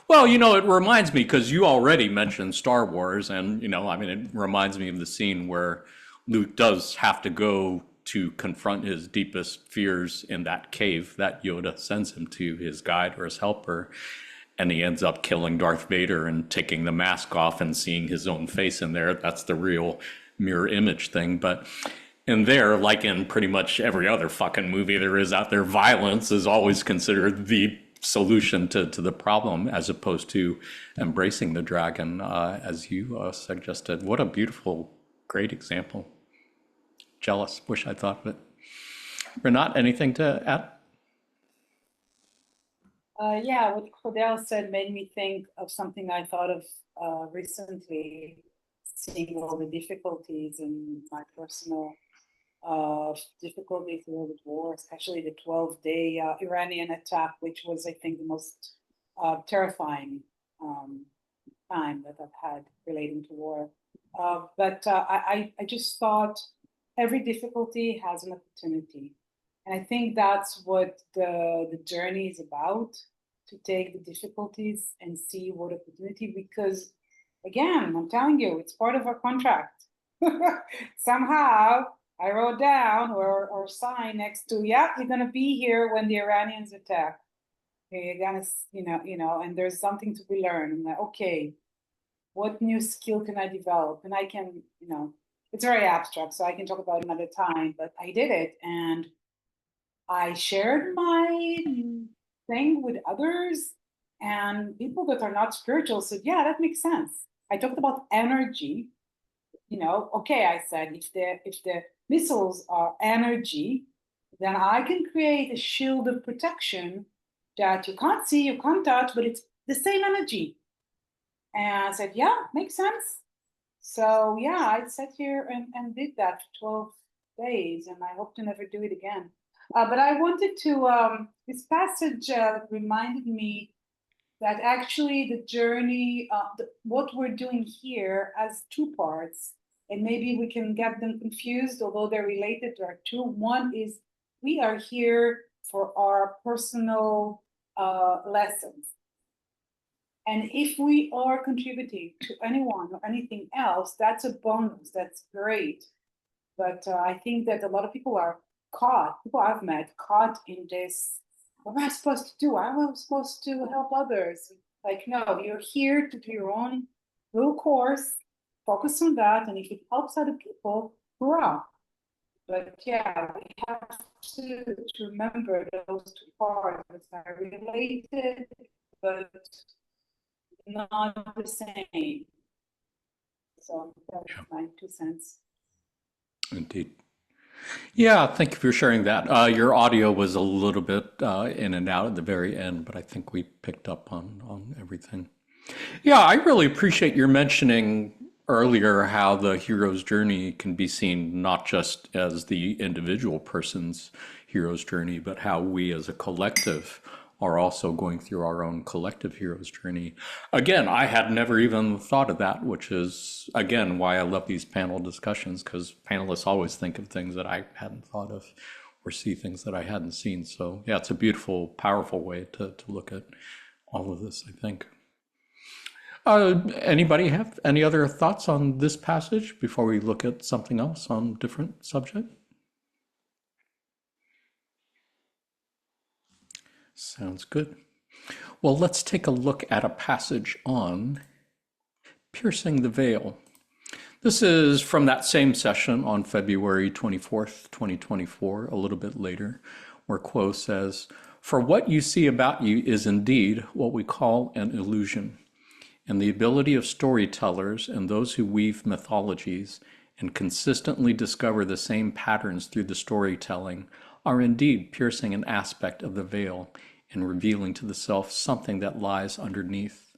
Well, it reminds me, because you already mentioned Star Wars, and, it reminds me of the scene where Luke does have to go to confront his deepest fears in that cave that Yoda sends him to, his guide or his helper. And he ends up killing Darth Vader and taking the mask off and seeing his own face in there. That's the real mirror image thing. But in there, like in pretty much every other fucking movie there is out there, violence is always considered the solution to the problem, as opposed to embracing the dragon, as you suggested. What a beautiful, great example. Jealous. Wish I thought of it. Renat, anything to add? Yeah, what Claudel said made me think of something I thought of recently, seeing all the difficulties in my personal difficulties with the war, especially the 12-day Iranian attack, which was, I think, the most terrifying time that I've had relating to war. But I just thought every difficulty has an opportunity. And I think that's what the journey is about, to take the difficulties and see what opportunity, because again, I'm telling you, it's part of our contract. Somehow I wrote down or signed next to, yeah, you're gonna be here when the Iranians attack. You're gonna, and there's something to be learned. I'm like, okay, what new skill can I develop? And I can, it's very abstract, so I can talk about it another time, but I did it. And I shared my thing with others, and people that are not spiritual said, yeah, that makes sense. I talked about energy. Okay, I said, if the missiles are energy, then I can create a shield of protection that you can't see, you can't touch, but it's the same energy. And I said, yeah, makes sense. So yeah, I sat here and did that for 12 days, and I hope to never do it again. But I wanted to, this passage reminded me that actually the journey, what we're doing here has two parts, and maybe we can get them confused, although they're related. There are two. One is we are here for our personal lessons. And if we are contributing to anyone or anything else, that's a bonus, that's great. But I think that a lot of people are caught, people I've met, caught in this, what am I supposed to do? I'm supposed to help others. Like, no, you're here to do your own little course, focus on that, and if it helps other people, hurrah. But yeah, we have to remember those two parts are related, but not the same. So that's my 2 cents. Indeed. Yeah, thank you for sharing that. Your audio was a little bit in and out at the very end, but I think we picked up on everything. Yeah, I really appreciate your mentioning earlier how the hero's journey can be seen not just as the individual person's hero's journey, but how we as a collective are also going through our own collective hero's journey. Again, I had never even thought of that, which is, again, why I love these panel discussions, because panelists always think of things that I hadn't thought of or see things that I hadn't seen. So yeah, it's a beautiful, powerful way to look at all of this, I think. Anybody have any other thoughts on this passage before we look at something else on a different subject? Sounds good. Well, let's take a look at a passage on piercing the veil. This is from that same session on February 24th, 2024, a little bit later, where Quo says, "For what you see about you is indeed what we call an illusion. And the ability of storytellers and those who weave mythologies and consistently discover the same patterns through the storytelling are indeed piercing an aspect of the veil and revealing to the self something that lies underneath.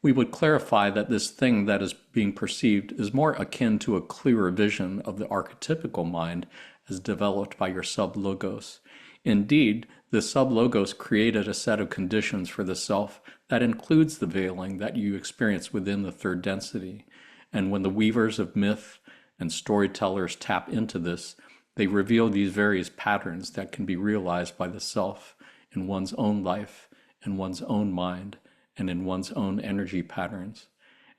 We would clarify that this thing that is being perceived is more akin to a clearer vision of the archetypical mind as developed by your sub-logos. Indeed, the sub-logos created a set of conditions for the self that includes the veiling that you experience within the third density. And when the weavers of myth and storytellers tap into this, they reveal these various patterns that can be realized by the self in one's own life, in one's own mind, and in one's own energy patterns.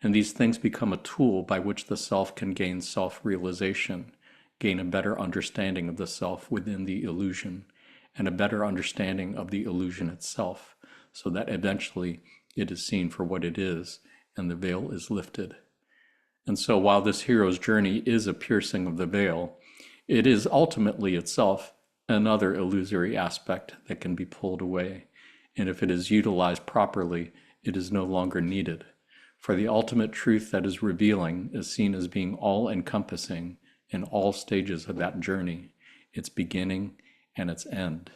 And these things become a tool by which the self can gain self-realization, gain a better understanding of the self within the illusion, and a better understanding of the illusion itself, so that eventually it is seen for what it is, and the veil is lifted." And so while this hero's journey is a piercing of the veil, it is ultimately itself another illusory aspect that can be pulled away. And if it is utilized properly, it is no longer needed. For the ultimate truth that is revealing is seen as being all-encompassing in all stages of that journey, its beginning and its end.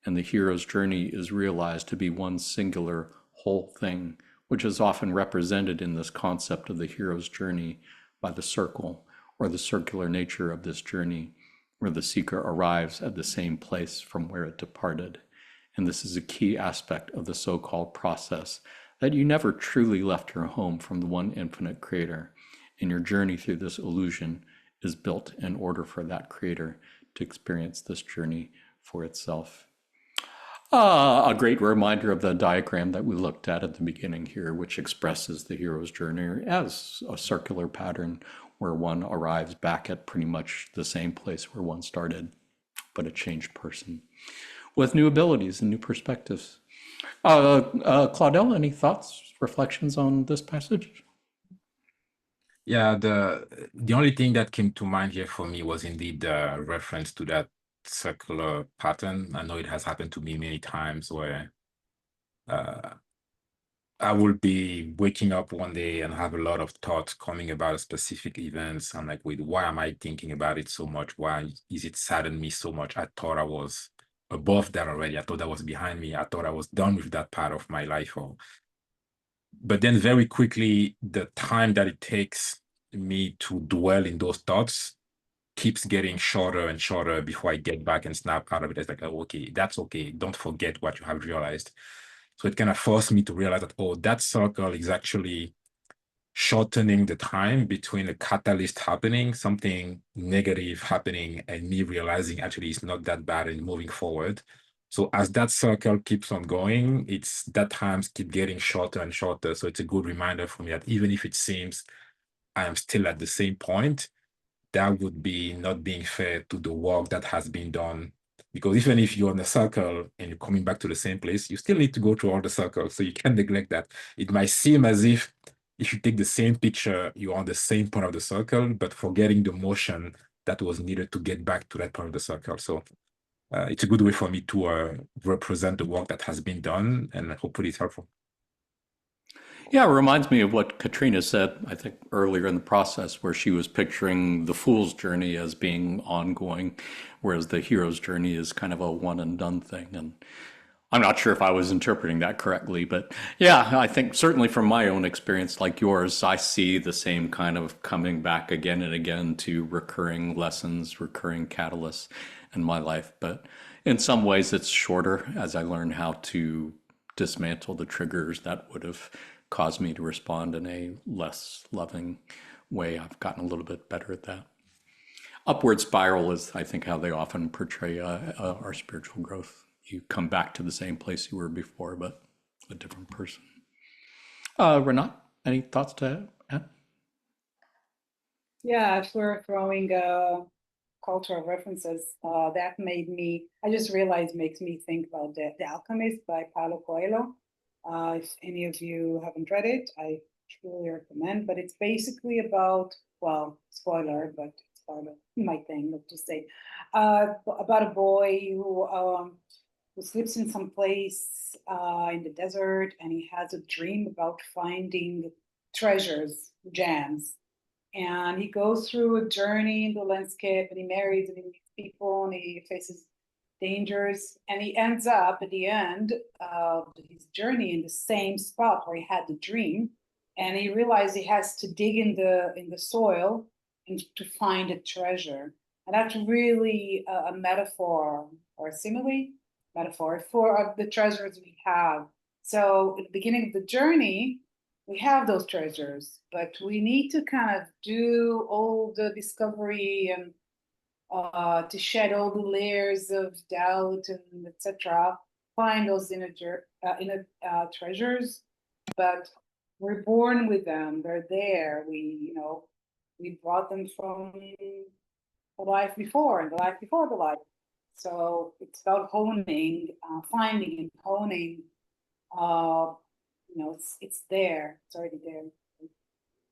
And the hero's journey is realized to be one singular whole thing, which is often represented in this concept of the hero's journey by the circle, or the circular nature of this journey, where the seeker arrives at the same place from where it departed. And this is a key aspect of the so-called process, that you never truly left your home from the one infinite creator, and your journey through this illusion is built in order for that creator to experience this journey for itself. A great reminder of the diagram that we looked at the beginning here, which expresses the hero's journey as a circular pattern where one arrives back at pretty much the same place where one started, but a changed person with new abilities and new perspectives. Claudel, any thoughts, reflections on this passage? Yeah, the only thing that came to mind here for me was indeed the reference to that circular pattern. I know it has happened to me many times where I will be waking up one day and have a lot of thoughts coming about specific events. I'm like, wait, why am I thinking about it so much? Why is it saddened me so much? I thought I was above that already. I thought that was behind me. I thought I was done with that part of my life. But then very quickly, the time that it takes me to dwell in those thoughts keeps getting shorter and shorter before I get back and snap out of it. It's like, oh, okay, that's okay. Don't forget what you have realized. So it kind of forced me to realize that, oh, that circle is actually shortening the time between a catalyst happening, something negative happening, and me realizing actually it's not that bad and moving forward. So as that circle keeps on going, it's that times keep getting shorter and shorter. So it's a good reminder for me that even if it seems I am still at the same point, that would be not being fair to the work that has been done. Because even if you're in a circle and you're coming back to the same place, you still need to go through all the circles. So you can't neglect that. It might seem as if you take the same picture, you're on the same part of the circle, but forgetting the motion that was needed to get back to that part of the circle. So it's a good way for me to represent the work that has been done, and hopefully it's helpful. Yeah, it reminds me of what Katrina said, I think, earlier in the process, where she was picturing the fool's journey as being ongoing, whereas the hero's journey is kind of a one and done thing. And I'm not sure if I was interpreting that correctly, but yeah, I think certainly from my own experience, like yours, I see the same kind of coming back again and again to recurring lessons, recurring catalysts in my life. But in some ways, it's shorter as I learn how to dismantle the triggers that would have caused me to respond in a less loving way. I've gotten a little bit better at that. Upward spiral is, I think, how they often portray our spiritual growth. You come back to the same place you were before, but a different person. Renat, any thoughts to add? Yeah, if we're throwing cultural references, that made me, I just realized makes me think about The Alchemist by Paulo Coelho. If any of you haven't read it, I truly recommend, but it's basically about, well, spoiler, but it's part of my thing, let's just say, about a boy who sleeps in some place in the desert, and he has a dream about finding treasures, gems. And he goes through a journey in the landscape, and he marries and he meets people and he faces dangers, and he ends up at the end of his journey in the same spot where he had the dream, and he realizes he has to dig in the soil and to find a treasure. And that's really a metaphor or a simile metaphor for the treasures we have. So at the beginning of the journey, we have those treasures, but we need to kind of do all the discovery and to shed all the layers of doubt and etc. Find those inner treasures, but we're born with them. They're there. We brought them from the life before and the life before the life. So it's about honing, finding and honing. It's there. It's already there.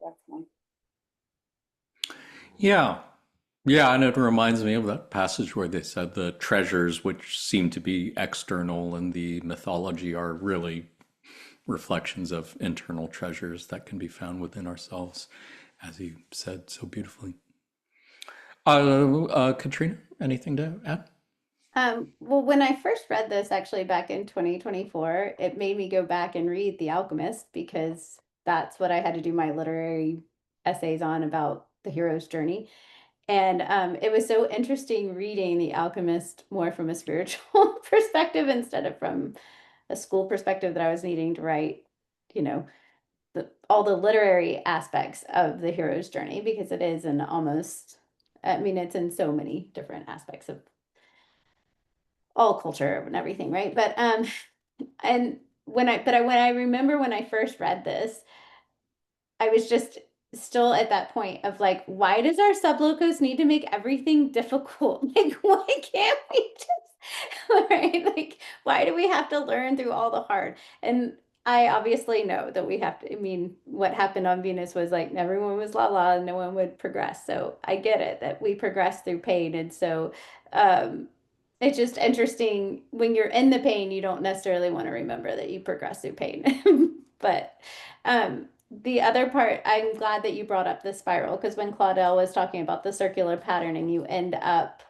That's my. Yeah. Yeah, and it reminds me of that passage where they said the treasures which seem to be external in the mythology are really reflections of internal treasures that can be found within ourselves, as you said so beautifully. Katrina, anything to add? Well, when I first read this actually back in 2024, it made me go back and read The Alchemist because that's what I had to do my literary essays on about the hero's journey. And it was so interesting reading The Alchemist more from a spiritual perspective instead of from a school perspective that I was needing to write, all the literary aspects of the hero's journey, because it is in it's in so many different aspects of all culture and everything, right? But and when I remember when I first read this, I was just still at that point of like, why does our sublocus need to make everything difficult? Like, why can't we just, right? Like, why do we have to learn through all the hard? And I obviously know that we have to, I mean, what happened on Venus was like, everyone was la la, and no one would progress. So I get it that we progress through pain. And so, it's just interesting when you're in the pain, you don't necessarily want to remember that you progress through pain. But the other part, I'm glad that you brought up the spiral, because when Claudel was talking about the circular patterning, you end up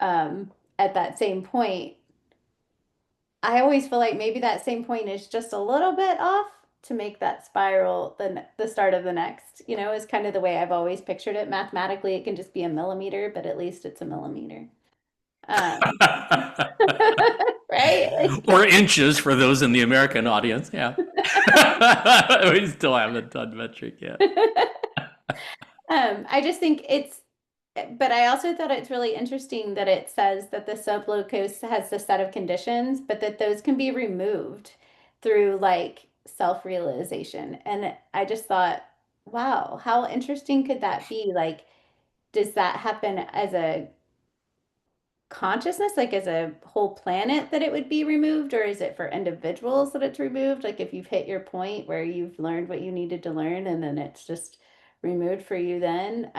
at that same point. I always feel like maybe that same point is just a little bit off to make that spiral the start of the next, is kind of the way I've always pictured it. Mathematically, it can just be a millimeter, but at least it's a millimeter. Right? Or inches for those in the American audience. Yeah. We still haven't done metric yet. I just think but I also thought it's really interesting that it says that the sublocus has a set of conditions, but that those can be removed through like self-realization. And I just thought, wow, how interesting could that be? Like, does that happen as a consciousness, like as a whole planet that it would be removed, or is it for individuals that it's removed? Like if you've hit your point where you've learned what you needed to learn and then it's just removed for you then.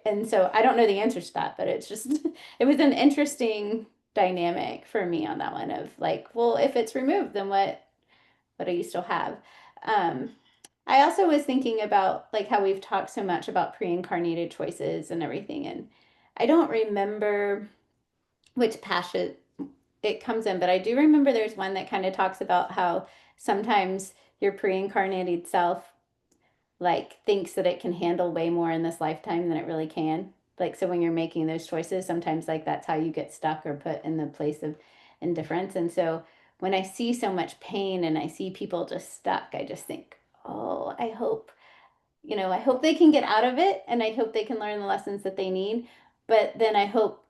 And so I don't know the answer to that, but it's just, it was an interesting dynamic for me on that one of like, well, if it's removed, then what do you still have? Um, I also was thinking about like how we've talked so much about pre-incarnated choices and everything, and I don't remember which passage it comes in, but I do remember there's one that kind of talks about how sometimes your pre-incarnated self like thinks that it can handle way more in this lifetime than it really can. Like, so when you're making those choices, sometimes like that's how you get stuck or put in the place of indifference. And so when I see so much pain and I see people just stuck, I just think, oh, I hope, I hope they can get out of it, and I hope they can learn the lessons that they need. But then I hope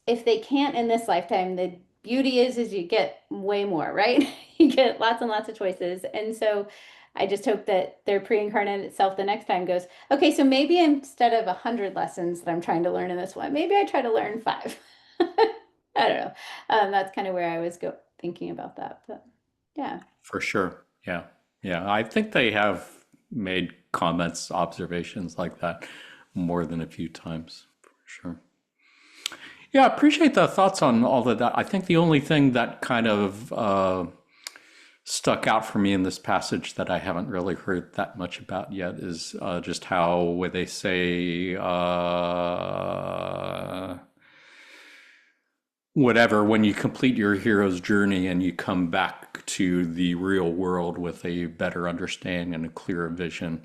if they can't in this lifetime, the beauty is you get way more, right? You get lots and lots of choices. And so I just hope that their pre-incarnate self the next time goes, okay, so maybe instead of 100 lessons that I'm trying to learn in this one, maybe I try to learn 5. I don't know. That's kind of where I was thinking about that. But yeah. For sure. Yeah. Yeah. I think they have made comments, observations like that more than a few times, for sure. Yeah, I appreciate the thoughts on all of that. I think the only thing that kind of stuck out for me in this passage that I haven't really heard that much about yet is just how, where they say, whatever, when you complete your hero's journey and you come back to the real world with a better understanding and a clearer vision,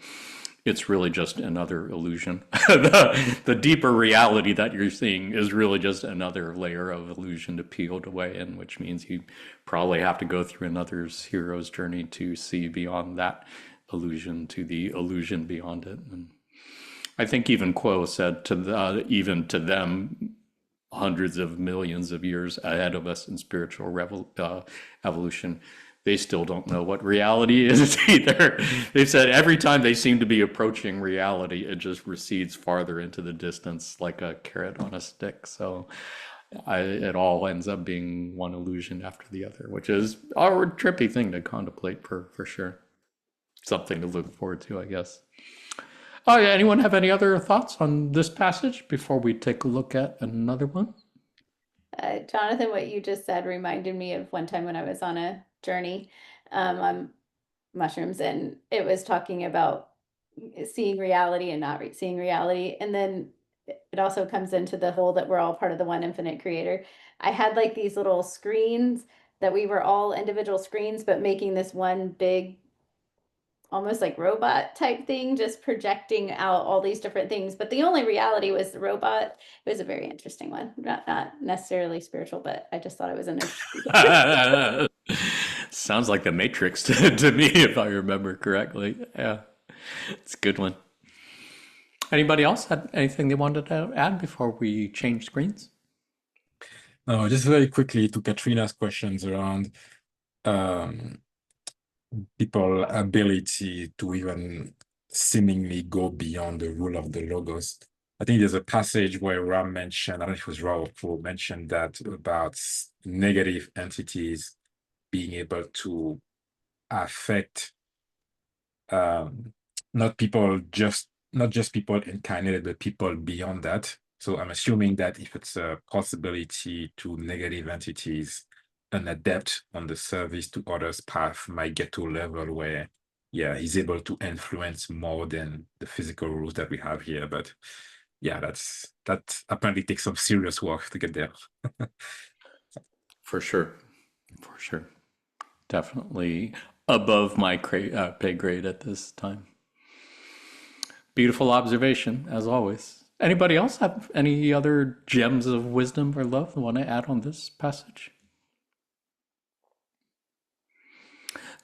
it's really just another illusion. The deeper reality that you're seeing is really just another layer of illusion to peel away in, which means you probably have to go through another hero's journey to see beyond that illusion to the illusion beyond it. And I think even Quo said even to them, hundreds of millions of years ahead of us in spiritual evolution, they still don't know what reality is either. They said every time they seem to be approaching reality, it just recedes farther into the distance like a carrot on a stick. So it all ends up being one illusion after the other, which is a trippy thing to contemplate for sure. Something to look forward to, I guess. Oh, yeah. Anyone have any other thoughts on this passage before we take a look at another one? Jonathan, what you just said reminded me of one time when I was on a journey on mushrooms, and it was talking about seeing reality and not seeing reality. And then it also comes into the whole that we're all part of the one infinite creator. I had like these little screens that we were all individual screens, but making this one big almost like robot type thing, just projecting out all these different things. But the only reality was the robot. It was a very interesting one. Not necessarily spiritual, but I just thought it was an interesting. Sounds like the Matrix to me, if I remember correctly. Yeah, it's a good one. Anybody else had anything they wanted to add before we change screens? No, just very quickly to Katrina's questions around people's ability to even seemingly go beyond the rule of the logos. I think there's a passage where Ram mentioned, I don't know if it was Ram or Paul mentioned that about negative entities being able to affect not just people incarnated, but people beyond that. So I'm assuming that if it's a possibility to negative entities, an adept on the service to others path might get to a level where, yeah, he's able to influence more than the physical rules that we have here. But yeah, that apparently takes some serious work to get there. For sure. For sure. Definitely above my pay grade at this time. Beautiful observation, as always. Anybody else have any other gems of wisdom or love they want to add on this passage?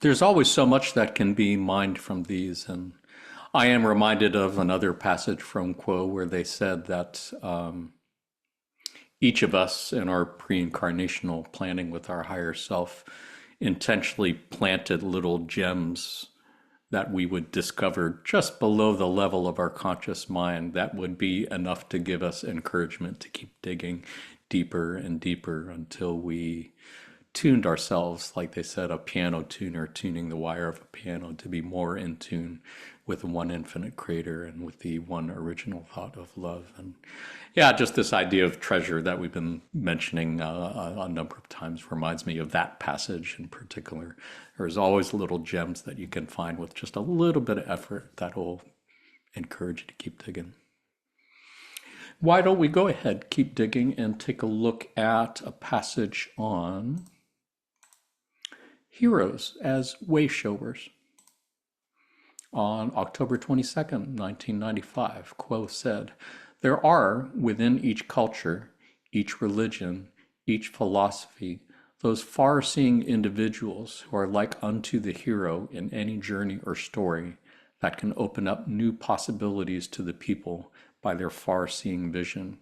There's always so much that can be mined from these, and I am reminded of another passage from Quo where they said that each of us in our pre-incarnational planning with our higher self intentionally planted little gems that we would discover just below the level of our conscious mind that would be enough to give us encouragement to keep digging deeper and deeper until we tuned ourselves, like they said, a piano tuner tuning the wire of a piano to be more in tune with the one infinite creator and with the one original thought of love. And yeah, just this idea of treasure that we've been mentioning a number of times reminds me of that passage in particular. There's always little gems that you can find with just a little bit of effort that will encourage you to keep digging. Why don't we go ahead, keep digging, and take a look at a passage on heroes as way showers. On October 22nd, 1995, Quo said, "There are within each culture, each religion, each philosophy, those far-seeing individuals who are like unto the hero in any journey or story that can open up new possibilities to the people by their far-seeing vision.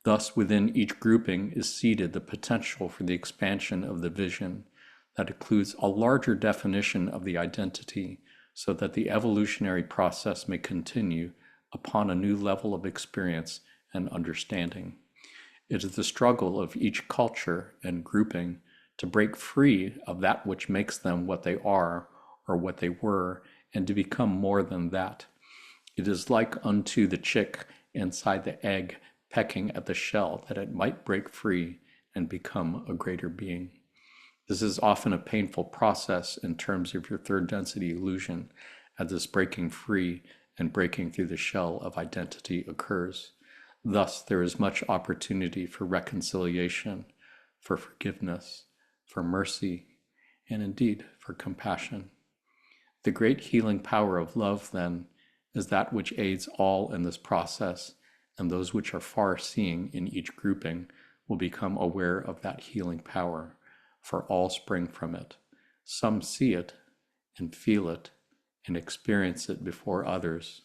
Thus, within each grouping is seated the potential for the expansion of the vision that includes a larger definition of the identity so that the evolutionary process may continue upon a new level of experience and understanding. It is the struggle of each culture and grouping to break free of that which makes them what they are or what they were, and to become more than that. It is like unto the chick inside the egg pecking at the shell that it might break free and become a greater being. This is often a painful process in terms of your third density illusion, as this breaking free and breaking through the shell of identity occurs. Thus, there is much opportunity for reconciliation, for forgiveness, for mercy, and indeed for compassion. The great healing power of love, then, is that which aids all in this process, and those which are far-seeing in each grouping will become aware of that healing power, for all spring from it. Some see it and feel it and experience it before others,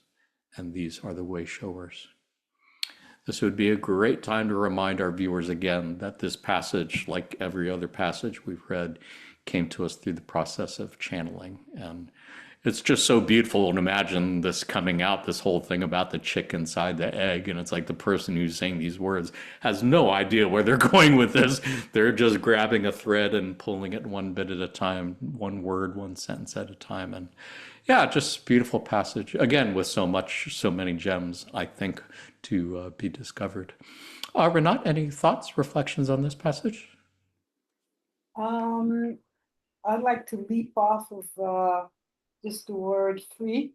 and these are the way showers." This would be a great time to remind our viewers again that this passage, like every other passage we've read, came to us through the process of channeling. And it's just so beautiful to imagine this coming out, this whole thing about the chick inside the egg. And it's like the person who's saying these words has no idea where they're going with this. They're just grabbing a thread and pulling it one bit at a time, one word, one sentence at a time. And yeah, just beautiful passage. Again, with so many gems, I think, to be discovered. Renat, any thoughts, reflections on this passage? I'd like to leap off of just the word free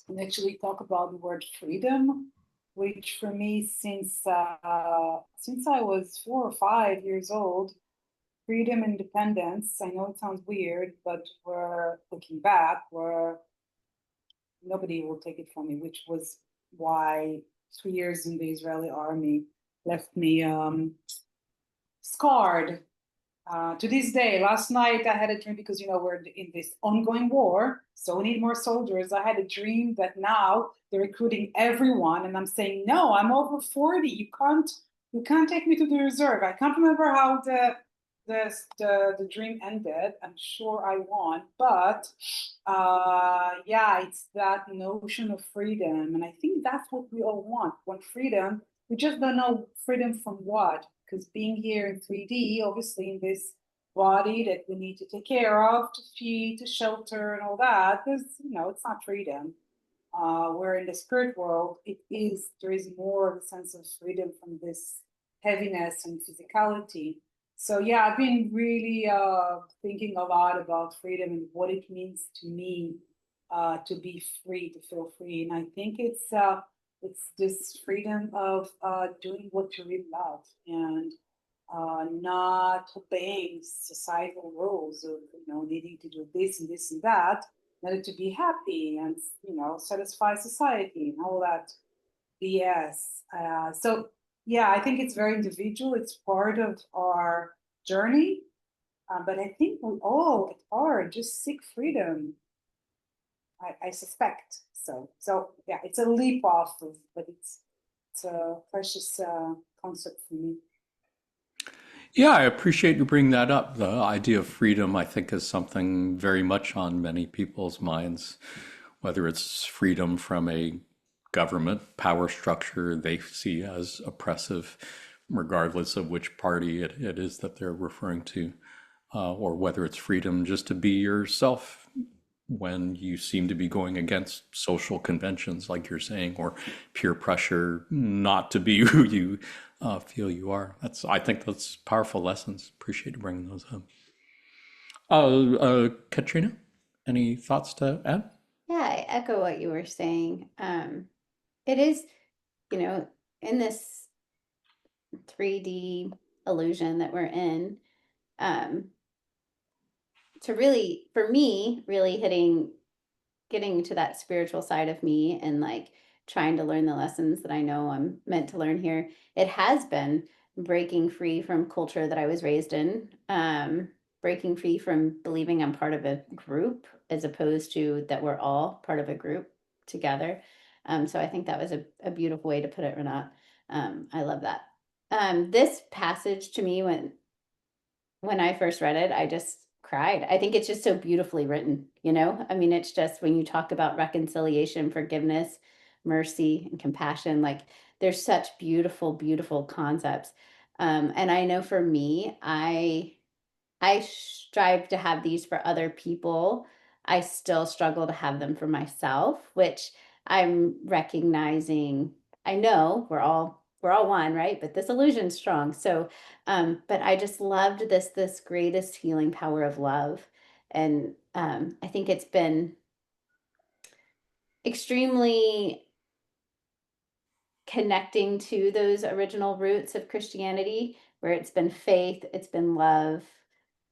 and actually talk about the word freedom, which for me, since I was 4 or 5 years old, freedom, independence, I know it sounds weird, but we're looking back, where nobody will take it from me, which was why 3 years in the Israeli army left me scarred. To this day, last night I had a dream, because we're in this ongoing war, so we need more soldiers. I had a dream that now they're recruiting everyone, and I'm saying, no, I'm over 40. You can't take me to the reserve. I can't remember how the dream ended. I'm sure I won, but yeah, it's that notion of freedom, and I think that's what we all want freedom. We just don't know freedom from what, because being here in 3D, obviously in this body that we need to take care of, to feed, to shelter, and all that, it's not freedom. Where in the spirit world, there is more of a sense of freedom from this heaviness and physicality. So yeah, I've been really thinking a lot about freedom and what it means to me to be free, to feel free. And I think it's this freedom of doing what you really love, and not obeying societal rules of needing to do this and this and that in order to be happy and satisfy society and all that BS. So yeah, I think it's very individual. It's part of our journey, but I think we all at heart just seek freedom. I suspect so. So yeah, it's a leap off of, but it's a precious concept for me. Yeah, I appreciate you bringing that up. The idea of freedom, I think, is something very much on many people's minds, whether it's freedom from a government power structure they see as oppressive, regardless of which party it is that they're referring to. or whether it's freedom just to be yourself when you seem to be going against social conventions, like you're saying, or peer pressure not to be who you feel you are. I think that's powerful lessons. Appreciate you bringing those up. Katrina, any thoughts to add? Yeah, I echo what you were saying. It is, you know, in this 3D illusion that we're in, to really, for me, really getting to that spiritual side of me and like trying to learn the lessons that I know I'm meant to learn here. It has been breaking free from culture that I was raised in, breaking free from believing I'm part of a group as opposed to that we're all part of a group together. So I think that was a beautiful way to put it, Renat. I love that. This passage to me, when I first read it, I just cried. I think it's just so beautifully written, you know? I mean, it's just when you talk about reconciliation, forgiveness, mercy, and compassion, like there's such beautiful, beautiful concepts. And I know for me, I strive to have these for other people. I still struggle to have them for myself, which I'm recognizing. I know we're all one, right? But this illusion's strong. So, but I just loved this greatest healing power of love, and I think it's been extremely connecting to those original roots of Christianity, where it's been faith, it's been love.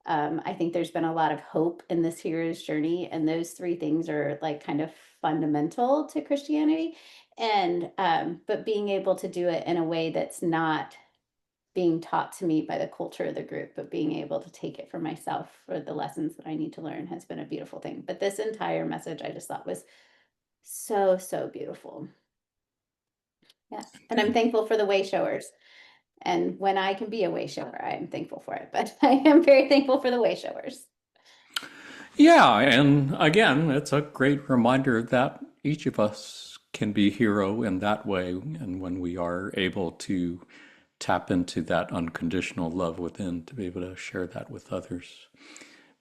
I think there's been a lot of hope in this hero's journey, and those three things are like kind of fundamental to Christianity. And but being able to do it in a way that's not being taught to me by the culture of the group, but being able to take it for myself for the lessons that I need to learn has been a beautiful thing. But this entire message I just thought was so, so beautiful. Yeah. And I'm thankful for the way showers. And when I can be a way shower, I am thankful for it. But I am very thankful for the way showers. Yeah, and again, it's a great reminder that each of us can be hero in that way. And when we are able to tap into that unconditional love within, to be able to share that with others.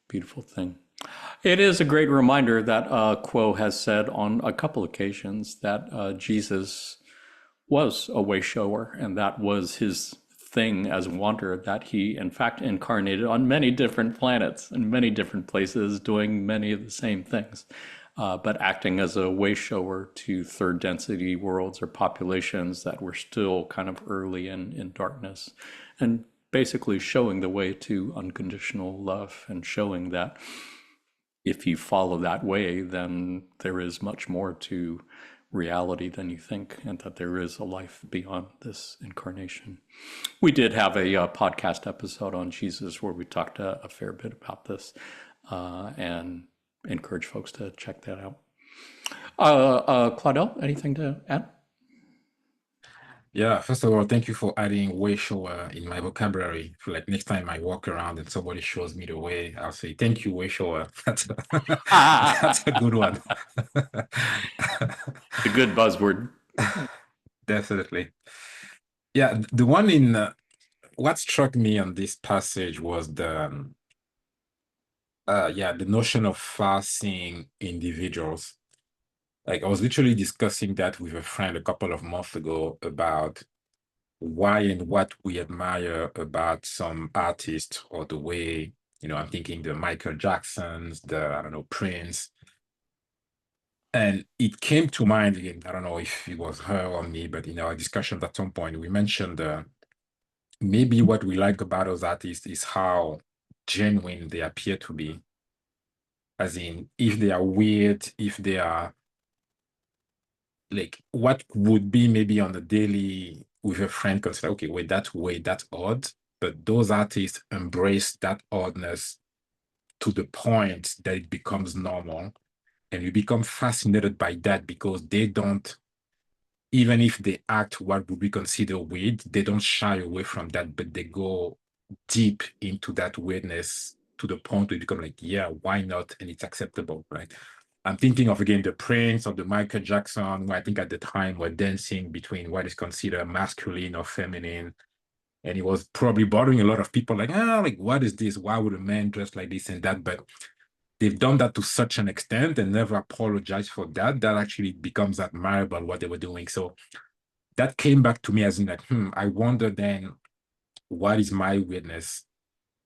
Beautiful thing. It is a great reminder that Quo has said on a couple occasions that Jesus was a way shower, and that was his thing as wanderer, that he in fact incarnated on many different planets in many different places doing many of the same things, but acting as a way shower to third density worlds or populations that were still kind of early in darkness, and basically showing the way to unconditional love and showing that if you follow that way, then there is much more to reality than you think, and that there is a life beyond this incarnation. We did have a podcast episode on Jesus where we talked a fair bit about this, and encourage folks to check that out. Claudel, anything to add? Yeah, first of all, thank you for adding way shower in my vocabulary. For like next time I walk around and somebody shows me the way, I'll say, thank you, way shower. That's a good one. The good buzzword. Definitely. Yeah, the one in what struck me on this passage was the notion of far-seeing individuals. Like I was literally discussing that with a friend a couple of months ago about why and what we admire about some artists, or the way, I'm thinking the Michael Jacksons, I don't know, Prince. And it came to mind again, I don't know if it was her or me, but in our discussions at some point, we mentioned maybe what we like about those artists is how genuine they appear to be. As in, if they are weird, if they are like what would be maybe on the daily with a friend consider, okay, wait, that's odd. But those artists embrace that oddness to the point that it becomes normal. And you become fascinated by that because they don't, even if they act what would be considered weird, they don't shy away from that, but they go deep into that weirdness to the point where you become like, yeah, why not? And it's acceptable, right? I'm thinking of, again, the Prince or the Michael Jackson, who I think at the time were dancing between what is considered masculine or feminine. And it was probably bothering a lot of people, like, what is this? Why would a man dress like this and that? But they've done that to such an extent and never apologized for that. That actually becomes admirable what they were doing. So that came back to me as in like, I wonder then, what is my weirdness?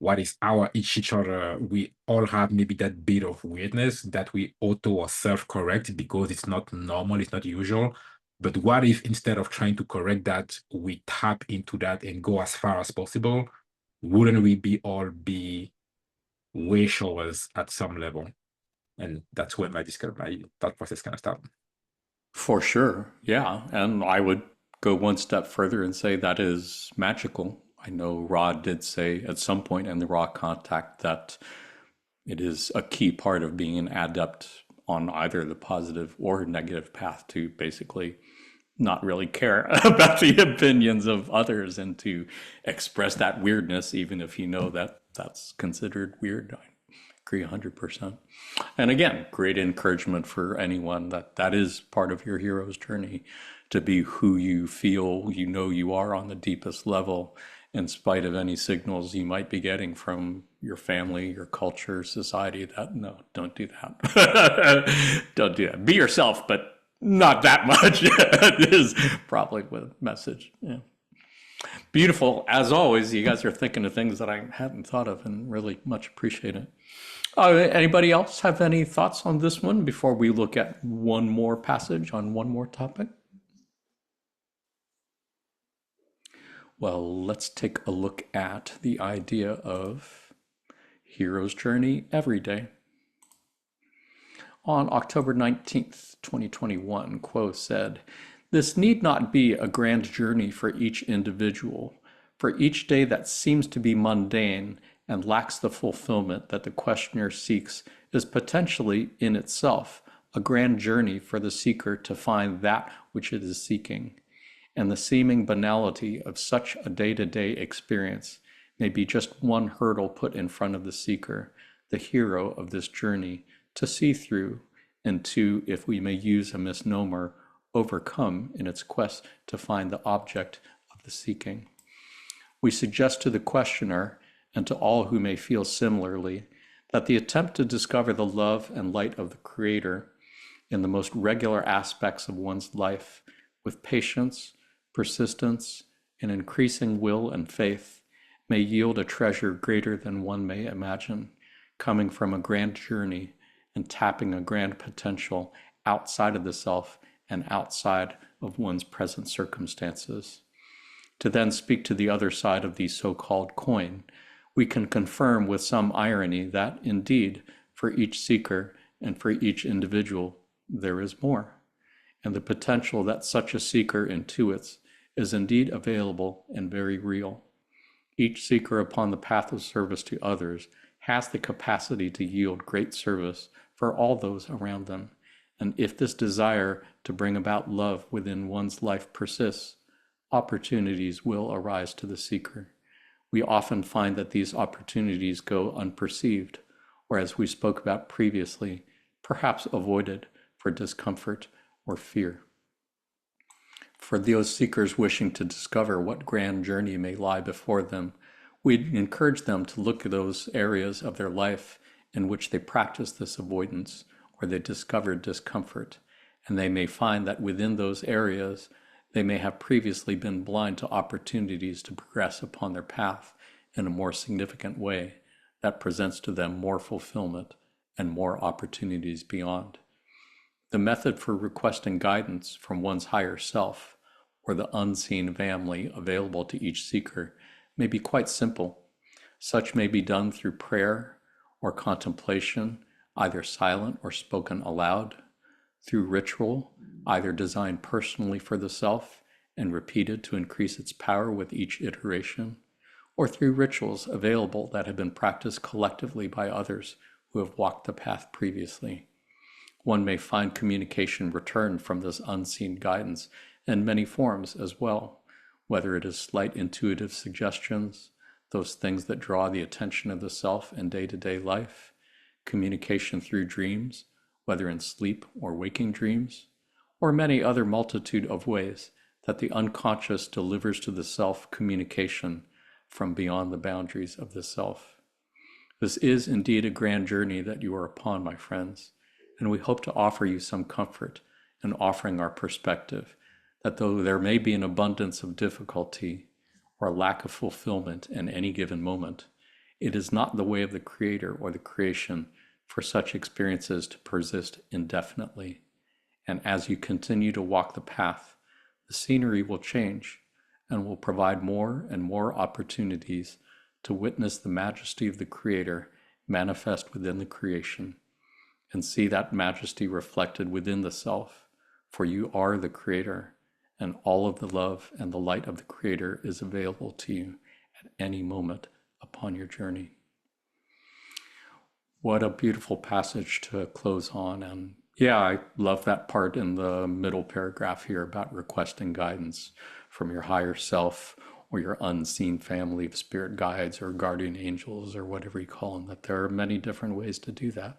What is our each other? We all have maybe that bit of weirdness that we auto or self-correct because it's not normal, it's not usual. But what if instead of trying to correct that, we tap into that and go as far as possible? Wouldn't we all be way showers at some level? And that's where my thought process kind of started. For sure. Yeah. And I would go one step further and say that is magical. I know Rod did say at some point in the Raw Contact that it is a key part of being an adept on either the positive or negative path to basically not really care about the opinions of others and to express that weirdness, even if you know that that's considered weird. I agree 100%. And again, great encouragement for anyone that is part of your hero's journey, to be who you feel you know you are on the deepest level, in spite of any signals you might be getting from your family, your culture, society that, no, don't do that. Don't do that. Be yourself, but not that much is probably the message. Yeah. Beautiful. As always, you guys are thinking of things that I hadn't thought of and really much appreciate it. Anybody else have any thoughts on this one before we look at one more passage on one more topic? Well, let's take a look at the idea of hero's journey every day. On October 19th, 2021, Quo said, "This need not be a grand journey for each individual. For each day that seems to be mundane and lacks the fulfillment that the questioner seeks is potentially in itself a grand journey for the seeker to find that which it is seeking. And the seeming banality of such a day-to-day experience may be just one hurdle put in front of the seeker, the hero of this journey, to see through and to, if we may use a misnomer, overcome in its quest to find the object of the seeking. We suggest to the questioner, and to all who may feel similarly, that the attempt to discover the love and light of the Creator in the most regular aspects of one's life, with patience, persistence, and increasing will and faith, may yield a treasure greater than one may imagine, coming from a grand journey and tapping a grand potential outside of the self and outside of one's present circumstances. To then speak to the other side of the so-called coin, we can confirm with some irony that, indeed, for each seeker and for each individual, there is more, and the potential that such a seeker intuits is indeed available and very real. Each seeker upon the path of service to others has the capacity to yield great service for all those around them, and if this desire to bring about love within one's life persists, opportunities will arise to the seeker. We often find that these opportunities go unperceived, or as we spoke about previously, perhaps avoided for discomfort or fear. For those seekers wishing to discover what grand journey may lie before them, we'd encourage them to look at those areas of their life in which they practice this avoidance or they discover discomfort, and they may find that within those areas they may have previously been blind to opportunities to progress upon their path in a more significant way that presents to them more fulfillment and more opportunities beyond. The method for requesting guidance from one's higher self or the unseen family available to each seeker may be quite simple. Such may be done through prayer or contemplation, either silent or spoken aloud, through ritual, either designed personally for the self and repeated to increase its power with each iteration, or through rituals available that have been practiced collectively by others who have walked the path previously. One may find communication returned from this unseen guidance in many forms as well, whether it is slight intuitive suggestions, those things that draw the attention of the self in day-to-day life, communication through dreams, whether in sleep or waking dreams, or many other multitude of ways that the unconscious delivers to the self communication from beyond the boundaries of the self. This is indeed a grand journey that you are upon, my friends, and we hope to offer you some comfort in offering our perspective that though there may be an abundance of difficulty or a lack of fulfillment in any given moment, it is not the way of the Creator or the creation for such experiences to persist indefinitely. And as you continue to walk the path, the scenery will change and will provide more and more opportunities to witness the majesty of the Creator manifest within the creation and see that majesty reflected within the self, for you are the Creator, and all of the love and the light of the Creator is available to you at any moment upon your journey. What a beautiful passage to close on. And yeah, I love that part in the middle paragraph here about requesting guidance from your higher self or your unseen family of spirit guides or guardian angels or whatever you call them, that there are many different ways to do that.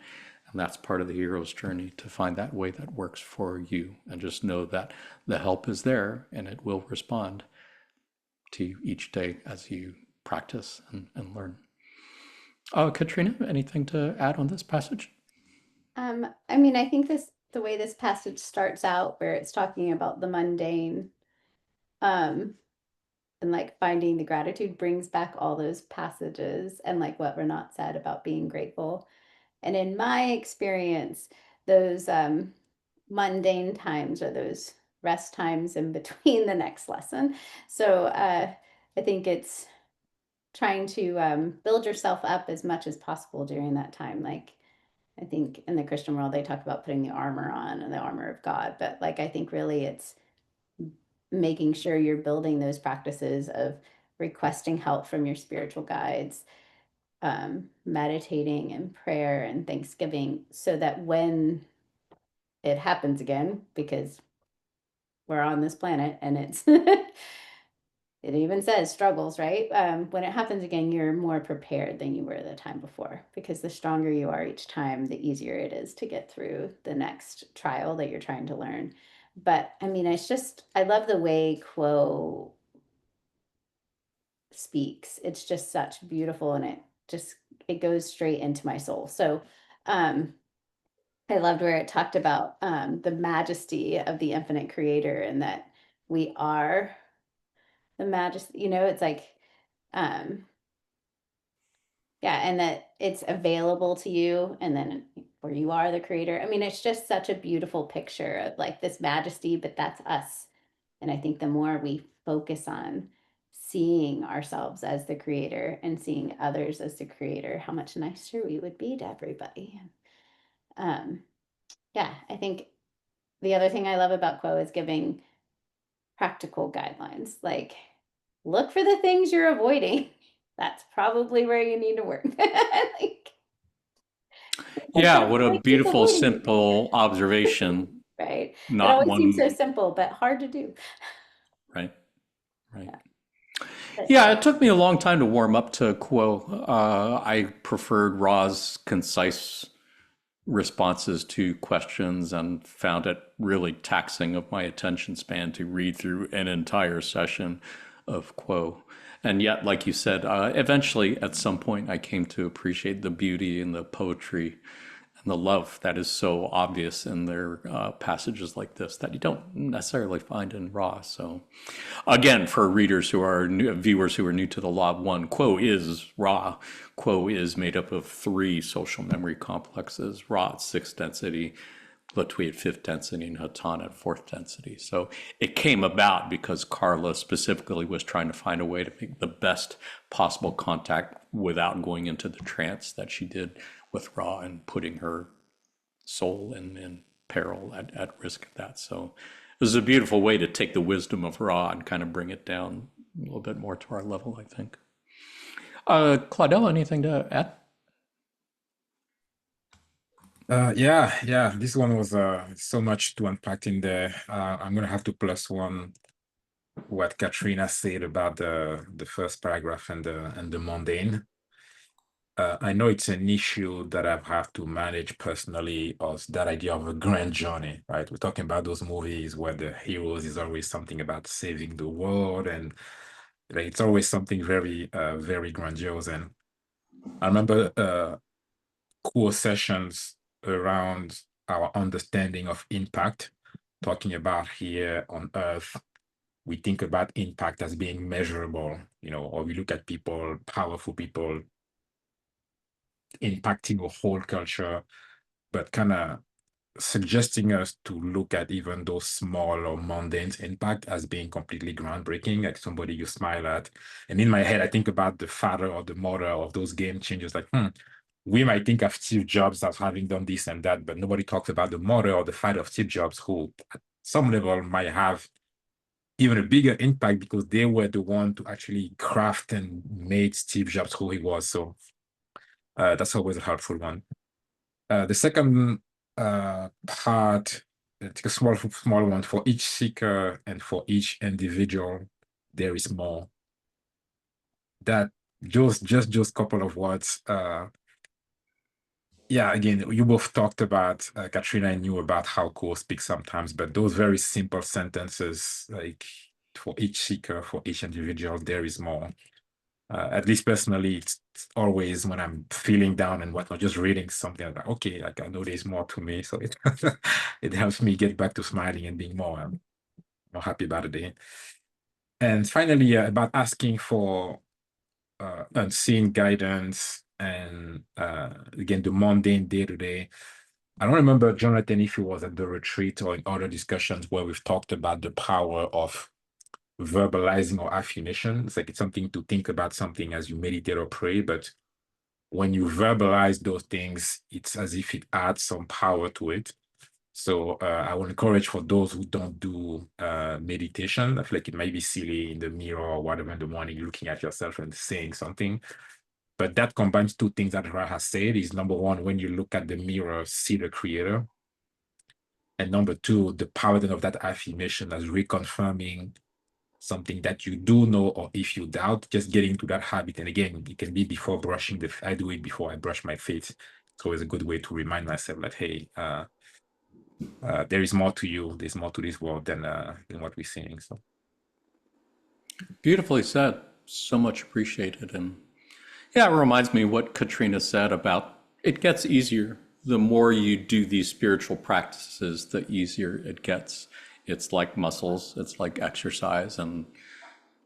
And that's part of the hero's journey, to find that way that works for you. And just know that the help is there and it will respond to you each day as you practice and learn. Katrina, anything to add on this passage? I mean, I think the way this passage starts out, where it's talking about the mundane, and like finding the gratitude, brings back all those passages and like what Renat said about being grateful. And in my experience, those mundane times are those rest times in between the next lesson. So I think it's trying to build yourself up as much as possible during that time. Like, I think in the Christian world, they talk about putting the armor on and the armor of God. But like, I think really it's making sure you're building those practices of requesting help from your spiritual guides, meditating and prayer and thanksgiving, so that when it happens again, because we're on this planet and it's it even says struggles, right? When it happens again, you're more prepared than you were the time before, because the stronger you are each time, the easier it is to get through the next trial that you're trying to learn. But I mean, it's just, I love the way Quo speaks. It's just such beautiful, and it goes straight into my soul. So I loved where it talked about the majesty of the infinite Creator, and that we are the majesty, it's like, yeah, and that it's available to you, and then where you are the Creator. I mean, it's just such a beautiful picture of like this majesty, but that's us. And I think the more we focus on seeing ourselves as the Creator and seeing others as the Creator, how much nicer we would be to everybody. Yeah, I think the other thing I love about Quo is giving practical guidelines, like look for the things you're avoiding. That's probably where you need to work. Like, Yeah, what a like beautiful, avoiding simple observation. right? It Not always seems so one, simple, but hard to do. right, right. But, Yeah, it took me a long time to warm up to Quo. I preferred Ra's concise responses to questions and found it really taxing of my attention span to read through an entire session of Quo. And yet, like you said, eventually at some point I came to appreciate the beauty and the poetry and the love that is so obvious in their passages like this that you don't necessarily find in Ra. So again, for readers who are new, viewers who are new to the Law of One, Quo is Ra. Quo is made up of 3 social memory complexes: Ra at 6th density, Latwi at 5th density, and Hatan at 4th density. So it came about because Carla specifically was trying to find a way to make the best possible contact without going into the trance that she did with Ra and putting her soul in peril, at risk of that. So this is a beautiful way to take the wisdom of Ra and kind of bring it down a little bit more to our level, I think. Claudel, anything to add? Yeah, this one was so much to unpack in there. I'm gonna have to +1 what Katrina said about the first paragraph and the mundane. I know it's an issue that I've had to manage personally, of that idea of a grand journey, right? We're talking about those movies where the heroes is always something about saving the world, and it's always something very, very grandiose. And I remember core sessions around our understanding of impact, talking about here on Earth, we think about impact as being measurable, or we look at people, powerful people, impacting a whole culture, but kind of suggesting us to look at even those small or mundane impact as being completely groundbreaking, like somebody you smile at. And in my head, I think about the father or the mother of those game changers, like, we might think of Steve Jobs as having done this and that, but nobody talks about the mother or the father of Steve Jobs, who at some level might have even a bigger impact because they were the one to actually craft and made Steve Jobs who he was. So that's always a helpful one. The second part, take a small one. For each seeker and for each individual, there is more. That just a couple of words. Yeah, again, you both talked about, Katrina and you, about how cool speaks sometimes, but those very simple sentences, like for each seeker, for each individual, there is more. At least personally, it's always when I'm feeling down and whatnot, just reading something like, okay, like I know there's more to me. So it it helps me get back to smiling and being more happy about the day. And finally, about asking for unseen guidance and again, the mundane day-to-day. I don't remember, Jonathan, if he was at the retreat or in other discussions where we've talked about the power of verbalizing or affirmation. It's like it's something to think about something as you meditate or pray, but when you verbalize those things, it's as if it adds some power to it. So I will encourage for those who don't do meditation. I feel like it might be silly in the mirror or whatever in the morning, looking at yourself and saying something. But that combines two things that Ra has said is, number one, when you look at the mirror, see the creator. And number two, the power then of that affirmation as reconfirming something that you do know, or if you doubt, just getting into that habit. And again, it can be before brushing I do it before I brush my teeth. It's always a good way to remind myself that, hey, there is more to you. There's more to this world than what we're seeing. So Beautifully said. So much appreciated. And yeah, it reminds me what Katrina said about it gets easier. The more you do these spiritual practices, the easier it gets. It's like muscles, it's like exercise, and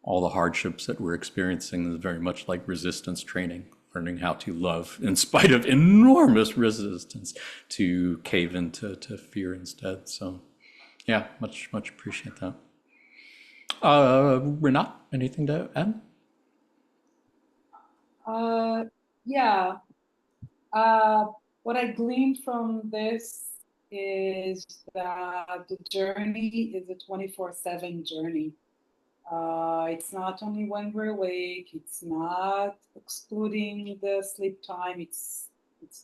all the hardships that we're experiencing is very much like resistance training, learning how to love in spite of enormous resistance, to cave into fear instead. So yeah, much appreciate that. Renat, anything to add? Yeah. What I gleaned from this is that the journey is a 24/7 journey. It's not only when we're awake, it's not excluding the sleep time, it's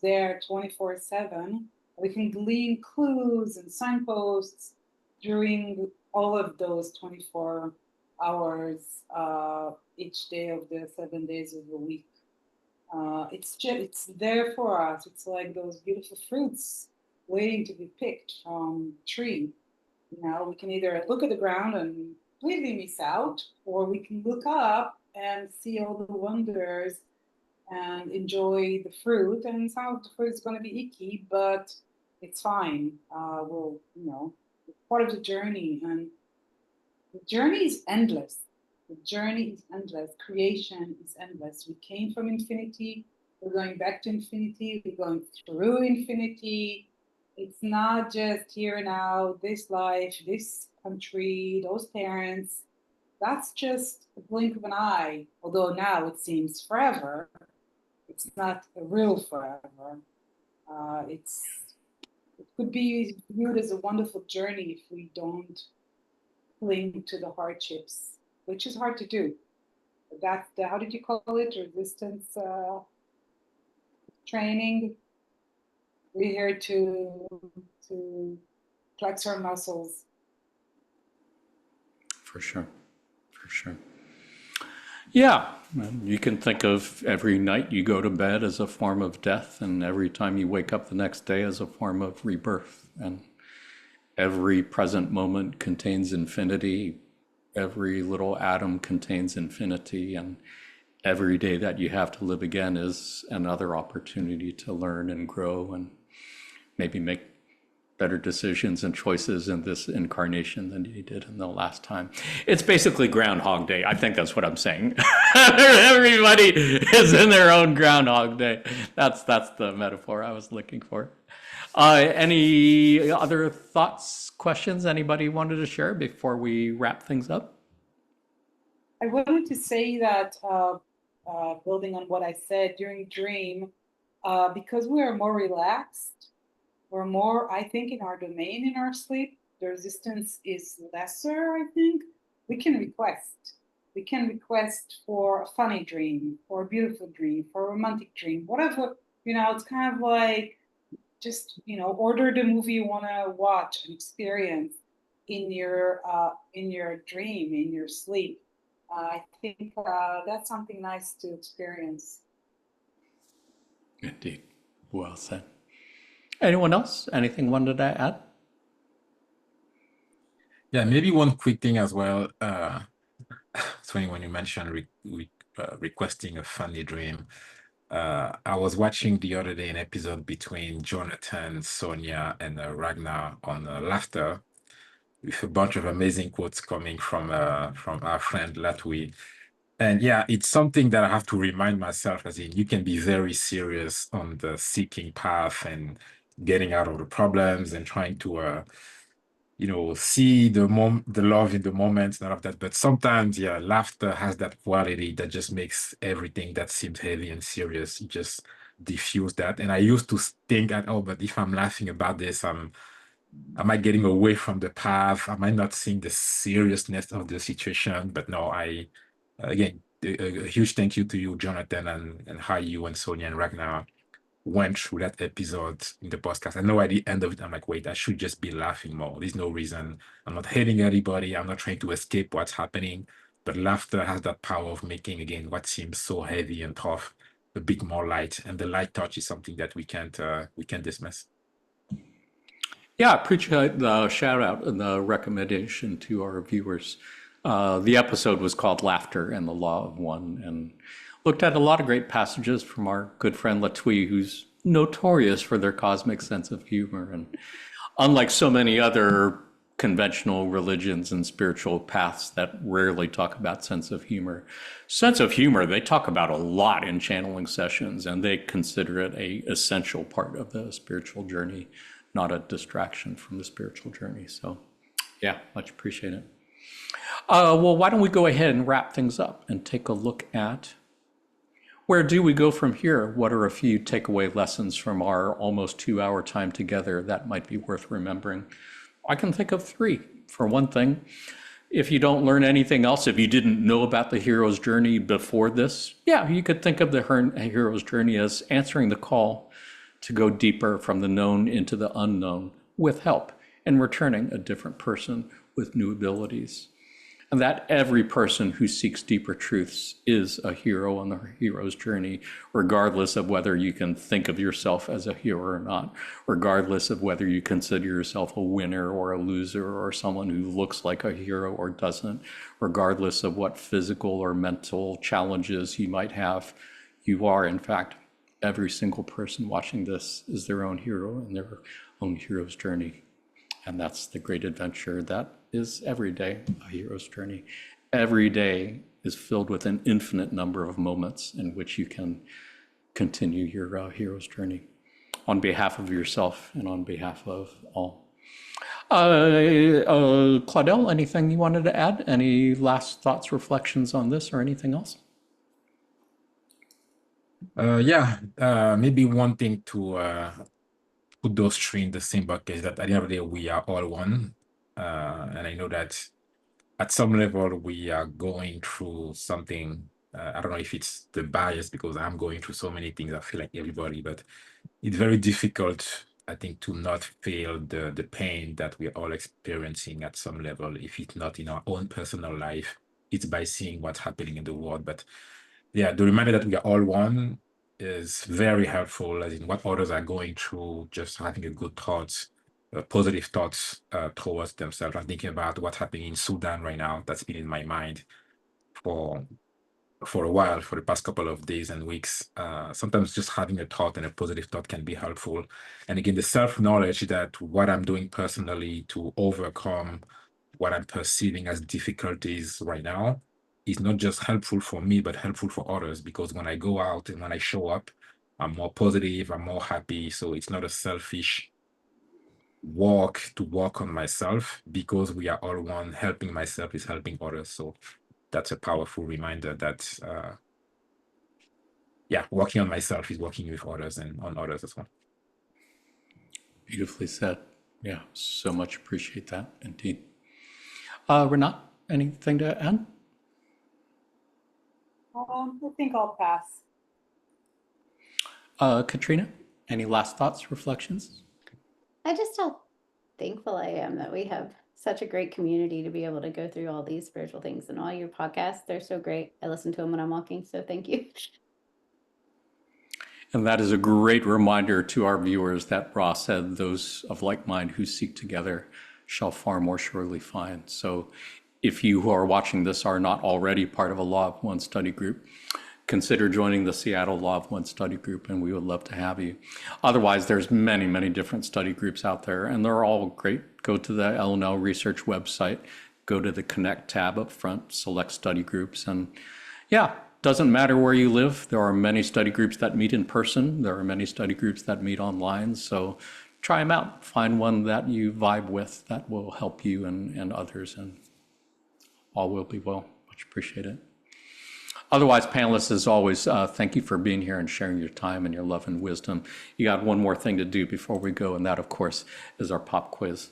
there 24/7. We can glean clues and signposts during all of those 24 hours each day of the 7 days of the week. It's there for us. It's like those beautiful fruits waiting to be picked from tree. We can either look at the ground and completely miss out, or we can look up and see all the wonders and enjoy the fruit. And some of the fruit is going to be icky, but it's fine. It's part of the journey, and the journey is endless. The journey is endless. Creation is endless. We came from infinity. We're going back to infinity. We're going through infinity. It's not just here and now, this life, this country, those parents. That's just a blink of an eye. Although now it seems forever. It's not a real forever. It could be viewed as a wonderful journey if we don't cling to the hardships, which is hard to do. That's the, how did you call it? Resistance training. We're here to flex our muscles. For sure. Yeah, and you can think of every night you go to bed as a form of death, and every time you wake up the next day as a form of rebirth. And every present moment contains infinity. Every little atom contains infinity, and every day that you have to live again is another opportunity to learn and grow and maybe make better decisions and choices in this incarnation than you did in the last time. It's basically Groundhog Day. I think that's what I'm saying. Everybody is in their own Groundhog Day. That's the metaphor I was looking for. Any other thoughts, questions anybody wanted to share before we wrap things up? I wanted to say that, building on what I said during dream, because we are more relaxed, we're more, I think, in our domain in our sleep, the resistance is lesser, I think. We can request. We can request for a funny dream, for a beautiful dream, for a romantic dream, whatever, it's kind of like just, order the movie you want to watch and experience in your dream, in your sleep. I think that's something nice to experience. Indeed. Well said. Anyone else? Anything wanted to add? Yeah, maybe one quick thing as well. It's funny when you mentioned requesting a funny dream. I was watching the other day an episode between Jonathan, Sonia, and Ragnar on laughter, with a bunch of amazing quotes coming from our friend Latwi. And yeah, it's something that I have to remind myself, as in you can be very serious on the seeking path and getting out of the problems and trying to see the love in the moment and all of that. But sometimes, yeah, laughter has that quality that just makes everything that seems heavy and serious just diffuse that. And I used to think that, oh, but if I'm laughing about this, am I getting away from the path? Am I not seeing the seriousness of the situation? But no, again, a huge thank you to you, Jonathan, and how you and Sonia and Ragnar went through that episode in the podcast. I know at the end of it, I'm like, wait, I should just be laughing more. There's no reason. I'm not hating anybody. I'm not trying to escape what's happening. But laughter has that power of making, again, what seems so heavy and tough a bit more light. And the light touch is something that we can't dismiss. Yeah, appreciate the shout out and the recommendation to our viewers. The episode was called Laughter and the Law of One, and looked at a lot of great passages from our good friend Latwi, who's notorious for their cosmic sense of humor. And unlike so many other conventional religions and spiritual paths that rarely talk about sense of humor, they talk about a lot in channeling sessions, and they consider it a essential part of the spiritual journey, not a distraction from the spiritual journey. So yeah, much appreciated. Well, why don't we go ahead and wrap things up and take a look at where do we go from here? What are a few takeaway lessons from our almost 2-hour time together that might be worth remembering? I can think of 3. For one thing, if you don't learn anything else, if you didn't know about the hero's journey before this, yeah, you could think of the hero's journey as answering the call to go deeper from the known into the unknown with help and returning a different person with new abilities. And that every person who seeks deeper truths is a hero on the hero's journey, regardless of whether you can think of yourself as a hero or not, regardless of whether you consider yourself a winner or a loser or someone who looks like a hero or doesn't, regardless of what physical or mental challenges you might have. You are, in fact, every single person watching this is their own hero and their own hero's journey. And that's the great adventure that is every day a hero's journey. Every day is filled with an infinite number of moments in which you can continue your hero's journey on behalf of yourself and on behalf of all. Claudel, anything you wanted to add? Any last thoughts, reflections on this or anything else? Maybe one thing to put those 3 in the same bucket is that at the end of the day, we are all one. And I know that at some level, we are going through something. I don't know if it's the bias because I'm going through so many things. I feel like everybody, but it's very difficult, I think, to not feel the pain that we're all experiencing at some level, if it's not in our own personal life, it's by seeing what's happening in the world. But yeah, the reminder that we are all one is very helpful, as in what others are going through, just having a good thoughts, positive thoughts towards themselves. I'm thinking about what's happening in Sudan right now. That's been in my mind for a while, for the past couple of days and weeks. Sometimes just having a thought and a positive thought can be helpful. And again, the self-knowledge that what I'm doing personally to overcome what I'm perceiving as difficulties right now is not just helpful for me, but helpful for others. Because when I go out and when I show up, I'm more positive, I'm more happy. So it's not a selfish walk to work on myself, because we are all one. Helping myself is helping others. So that's a powerful reminder that yeah, working on myself is working with others and on others as well. Beautifully said. Yeah, so much appreciate that indeed. Renat, anything to add? I think I'll pass. Katrina, any last thoughts, reflections? I just how thankful I am that we have such a great community to be able to go through all these spiritual things, and all your podcasts. They're so great. I listen to them when I'm walking, so thank you. And that is a great reminder to our viewers that Ross said, those of like mind who seek together shall far more surely find. So if you who are watching this are not already part of a Law of One study group, consider joining the Seattle Law of One study group, and we would love to have you. Otherwise, there's many, many different study groups out there, and they're all great. Go to the LNL Research website, go to the Connect tab up front, select study groups, and yeah, doesn't matter where you live. There are many study groups that meet in person. There are many study groups that meet online. So try them out. Find one that you vibe with that will help you and others, and all will be well. Much appreciated. Otherwise, panelists, as always, thank you for being here and sharing your time and your love and wisdom. You got one more thing to do before we go, and that, of course, is our pop quiz.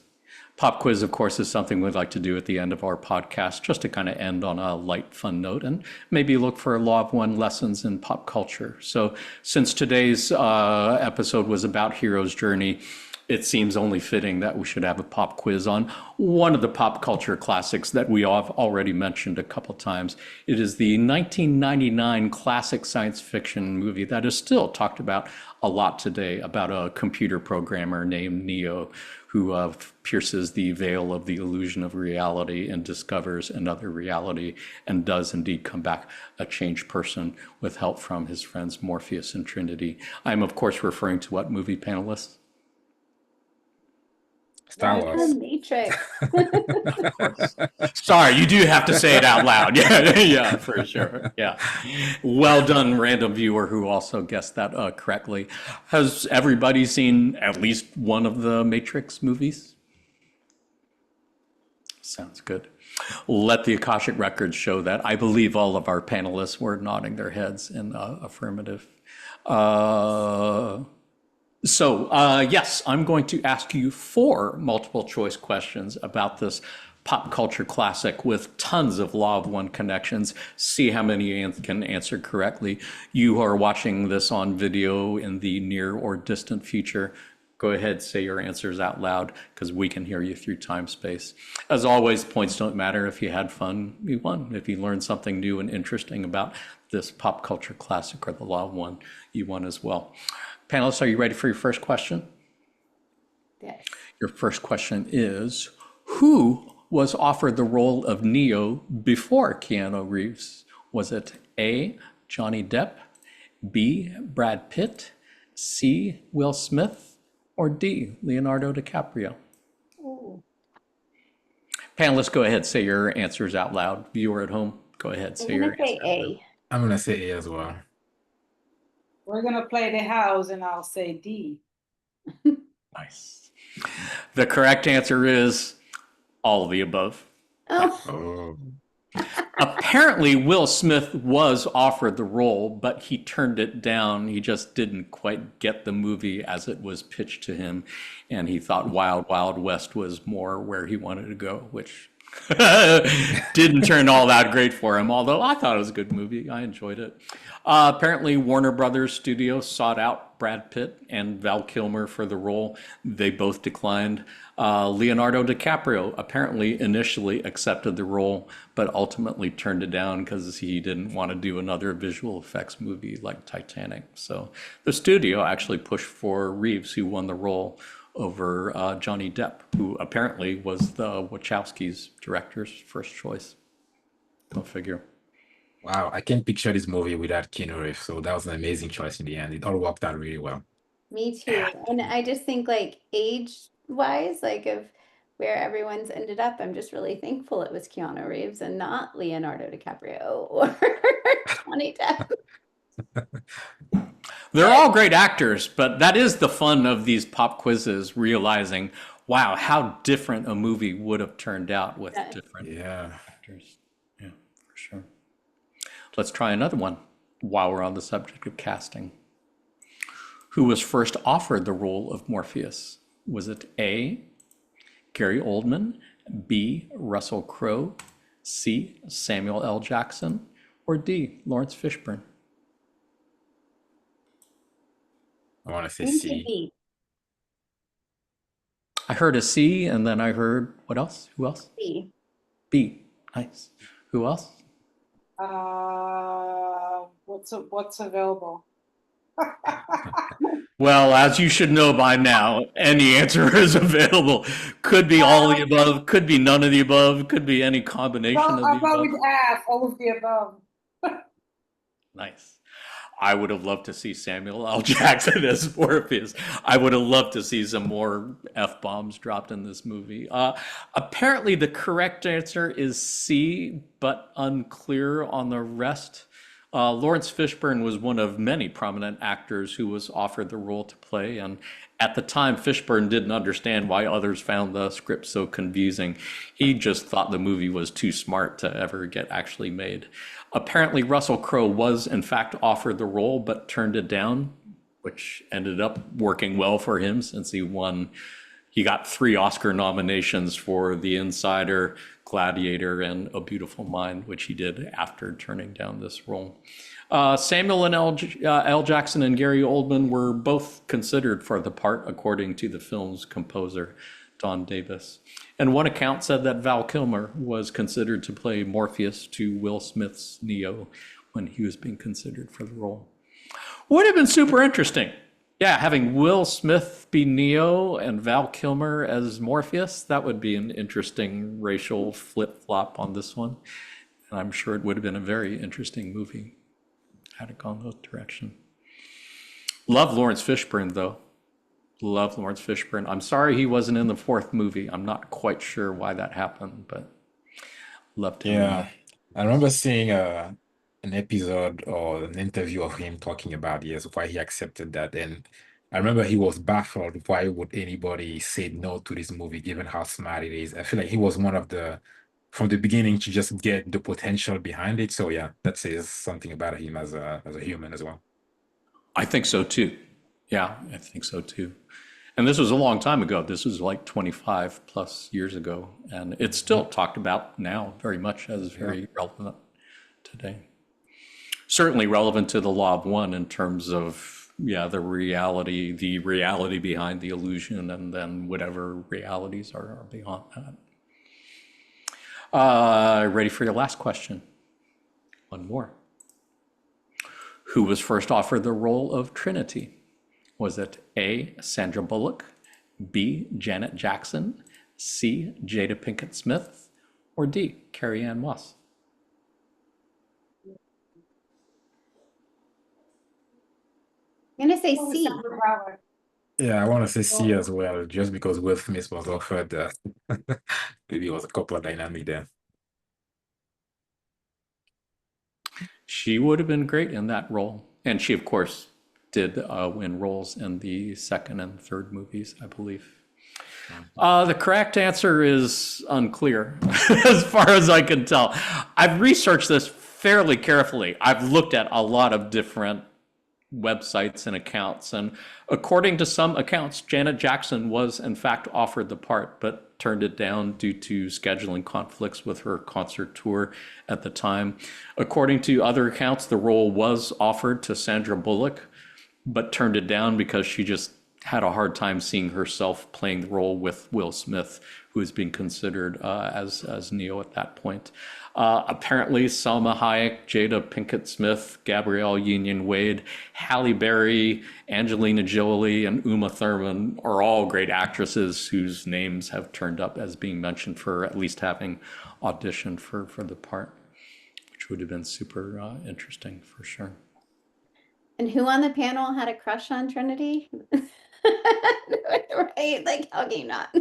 Pop quiz, of course, is something we'd like to do at the end of our podcast, just to kind of end on a light, fun note, and maybe look for Law of One lessons in pop culture. So since today's episode was about Hero's Journey, it seems only fitting that we should have a pop quiz on one of the pop culture classics that we have already mentioned a couple times. It is the 1999 classic science fiction movie that is still talked about a lot today, about a computer programmer named Neo who pierces the veil of the illusion of reality and discovers another reality, and does indeed come back a changed person with help from his friends Morpheus and Trinity. I'm, of course, referring to what movie, panelists? Star The Wars. Matrix. Of course. Sorry, you do have to say it out loud. Yeah, yeah, for sure. Yeah. Well done, random viewer who also guessed that correctly. Has everybody seen at least one of the Matrix movies? Sounds good. Let the Akashic records show that. I believe all of our panelists were nodding their heads in affirmative. Yes, I'm going to ask you 4 multiple choice questions about this pop culture classic with tons of Law of One connections. See how many can answer correctly. You who are watching this on video in the near or distant future, go ahead, say your answers out loud, because we can hear you through time space. As always, points don't matter. If you had fun, you won. If you learned something new and interesting about this pop culture classic or the Law of One, you won as well. Panelists, are you ready for your first question? Yes. Your first question is, who was offered the role of Neo before Keanu Reeves? Was it A, Johnny Depp, B, Brad Pitt, C, Will Smith, or D, Leonardo DiCaprio? Ooh. Panelists, go ahead, say your answers out loud. Viewer at home, go ahead, say I'm your gonna say answer. A. I'm gonna say A as well. We're gonna play the house, and I'll say D. Nice. The correct answer is all of the above. Oh, Oh. Apparently, Will Smith was offered the role, but he turned it down. He just didn't quite get the movie as it was pitched to him. And he thought Wild Wild West was more where he wanted to go, which didn't turn all that great for him, although I thought it was a good movie. I enjoyed it. Apparently, Warner Brothers Studios sought out Brad Pitt and Val Kilmer for the role. They both declined. Leonardo DiCaprio apparently initially accepted the role, but ultimately turned it down because he didn't want to do another visual effects movie like Titanic. So the studio actually pushed for Reeves, who won the role over Johnny Depp, who apparently was the Wachowskis' director's first choice. Go figure. Wow, I can't picture this movie without Keanu Reeves, so that was an amazing choice in the end. It all worked out really well. Me too. And I just think like age wise, like of where everyone's ended up, I'm just really thankful it was Keanu Reeves and not Leonardo DiCaprio or Johnny Depp. They're all great actors, but that is the fun of these pop quizzes, realizing, wow, how different a movie would have turned out with different Yeah. actors. Yeah, for sure. Let's try another one while we're on the subject of casting. Who was first offered the role of Morpheus? Was it A, Gary Oldman, B, Russell Crowe, C, Samuel L. Jackson, or D, Lawrence Fishburne? I want to say Into C. B. I heard a C, and then I heard, what else? Who else? B. B. Nice. Who else? What's available? Well, as you should know by now, any answer is available. Could be all of the above, could be none of the above, could be any combination of the I'll go above. with F, all of the above. Nice. I would have loved to see Samuel L. Jackson as Morpheus. I would have loved to see some more F-bombs dropped in this movie. Apparently, the correct answer is C, but unclear on the rest. Lawrence Fishburne was one of many prominent actors who was offered the role to play, and at the time, Fishburne didn't understand why others found the script so confusing. He just thought the movie was too smart to ever get actually made. Apparently, Russell Crowe was, in fact, offered the role, but turned it down, which ended up working well for him since he won. He got 3 Oscar nominations for The Insider, Gladiator, and A Beautiful Mind, which he did after turning down this role. Samuel and L. Jackson and Gary Oldman were both considered for the part, according to the film's composer, Don Davis. And one account said that Val Kilmer was considered to play Morpheus to Will Smith's Neo when he was being considered for the role. Would have been super interesting. Yeah, having Will Smith be Neo and Val Kilmer as Morpheus, that would be an interesting racial flip-flop on this one. And I'm sure it would have been a very interesting movie had it gone that direction. Love Lawrence Fishburne, though. Love Lawrence Fishburne. I'm sorry he wasn't in the 4th movie. I'm not quite sure why that happened, but loved him. Yeah. I remember seeing an episode or an interview of him talking about yes, why he accepted that. And I remember he was baffled. Why would anybody say no to this movie given how smart it is? I feel like he was one of the, from the beginning, to just get the potential behind it. So yeah, that says something about him as a human as well. I think so too. Yeah, I think so too. And this was a long time ago. This was like 25 plus years ago. And it's still talked about now very much as very relevant today. Certainly relevant to the Law of One in terms of, the reality behind the illusion, and then whatever realities are beyond that. Ready for your last question? One more. Who was first offered the role of Trinity? Was it A, Sandra Bullock, B, Janet Jackson, C, Jada Pinkett Smith, or D, Carrie Ann Moss? I'm gonna say What was C. Sandra Bullock? Yeah, I want to say C as well, just because Will Smith was offered. Maybe it was a couple of dynamic there. She would have been great in that role. And she, of course, did win roles in the 2nd and 3rd movies, I believe. The correct answer is unclear, as far as I can tell. I've researched this fairly carefully. I've looked at a lot of different websites and accounts, and according to some accounts, Janet Jackson was in fact offered the part, but turned it down due to scheduling conflicts with her concert tour at the time. According to other accounts, the role was offered to Sandra Bullock, but turned it down because she just had a hard time seeing herself playing the role with Will Smith, who was being considered as Neo at that point. Apparently, Salma Hayek, Jada Pinkett Smith, Gabrielle Union Wade, Halle Berry, Angelina Jolie, and Uma Thurman are all great actresses whose names have turned up as being mentioned for at least having auditioned for the part, which would have been super interesting for sure. And who on the panel had a crush on Trinity? Right? Like, how can you not?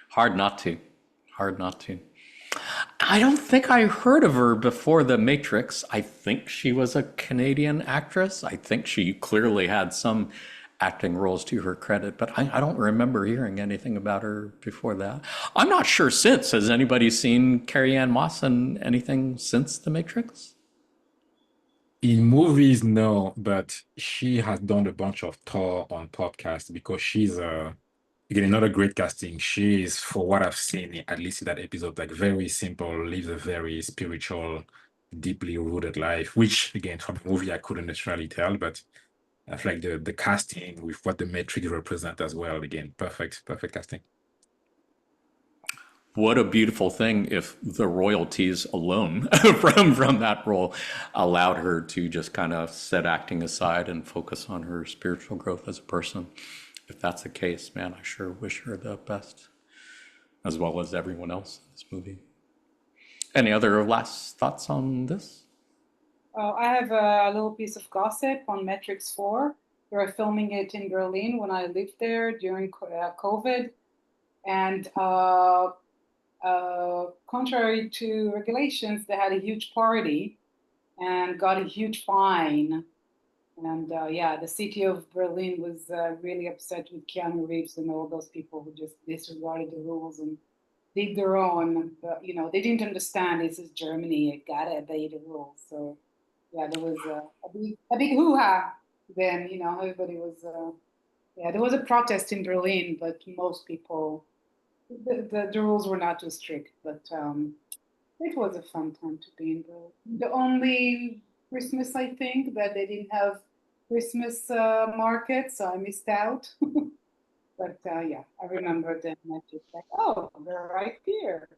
Hard not to. Hard not to. I don't think I heard of her before The Matrix. I think she was a Canadian actress. I think she clearly had some acting roles to her credit, but I don't remember hearing anything about her before that. I'm not sure since. Has anybody seen Carrie Ann Moss in anything since The Matrix? In movies, no, but she has done a bunch of tour on podcasts because she's again another great casting. She is, for what I've seen, at least in that episode, like very simple, lives a very spiritual, deeply rooted life, which again from the movie I couldn't necessarily tell, but I feel like the casting with what the Matrix represent as well, again, perfect casting. What a beautiful thing if the royalties alone from that role allowed her to just kind of set acting aside and focus on her spiritual growth as a person. If that's the case, man, I sure wish her the best, as well as everyone else in this movie. Any other last thoughts on this? I have a little piece of gossip on Matrix 4. They were filming it in Berlin when I lived there during COVID. And contrary to regulations, they had a huge party and got a huge fine. And yeah, the city of Berlin was really upset with Keanu Reeves and all those people who just disregarded the rules and did their own. But, you know, they didn't understand this is Germany. You gotta obey the rules. So yeah, there was a big hoo-ha then. You know, everybody was. Yeah, there was a protest in Berlin, but most people. The rules were not too strict, but it was a fun time to be in Berlin. The only Christmas, I think, that they didn't have Christmas market, so I missed out. But yeah, I remember them. I just like, oh, they're right here.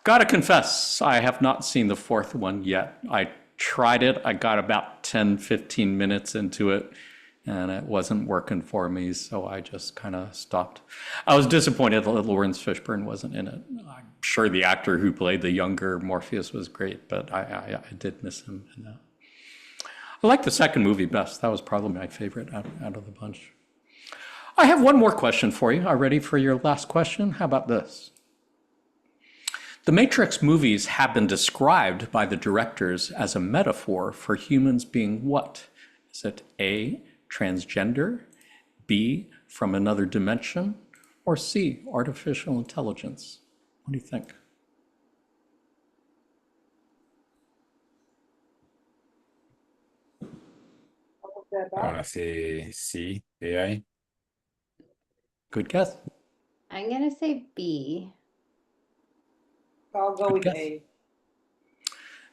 Gotta confess, I have not seen the fourth one yet. I tried it. I got about 10, 15 minutes into it, and it wasn't working for me, so I just kind of stopped. I was disappointed that Lawrence Fishburne wasn't in it. I'm sure the actor who played the younger Morpheus was great, but I did miss him in that. I like the second movie best. That was probably my favorite out of the bunch. I have one more question for you. Are you ready for your last question? How about this? The Matrix movies have been described by the directors as a metaphor for humans being what? Is it A, transgender, B, from another dimension, or C, artificial intelligence? What do you think? I want to say C, AI. Good guess. I'm gonna say B. I'll go with A.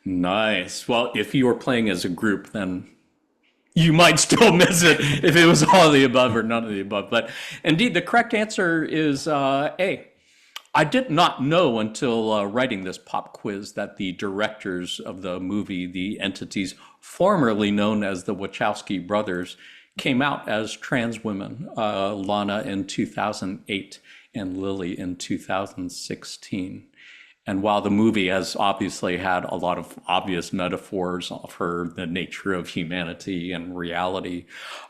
Nice. Well, if you were playing as a group, then you might still miss it if it was all of the above or none of the above. But indeed, the correct answer is A. I did not know until writing this pop quiz that the directors of the movie, the entities formerly known as the Wachowski brothers, came out as trans women, Lana in 2008 and Lily in 2016. And while the movie has obviously had a lot of obvious metaphors for the nature of humanity and reality,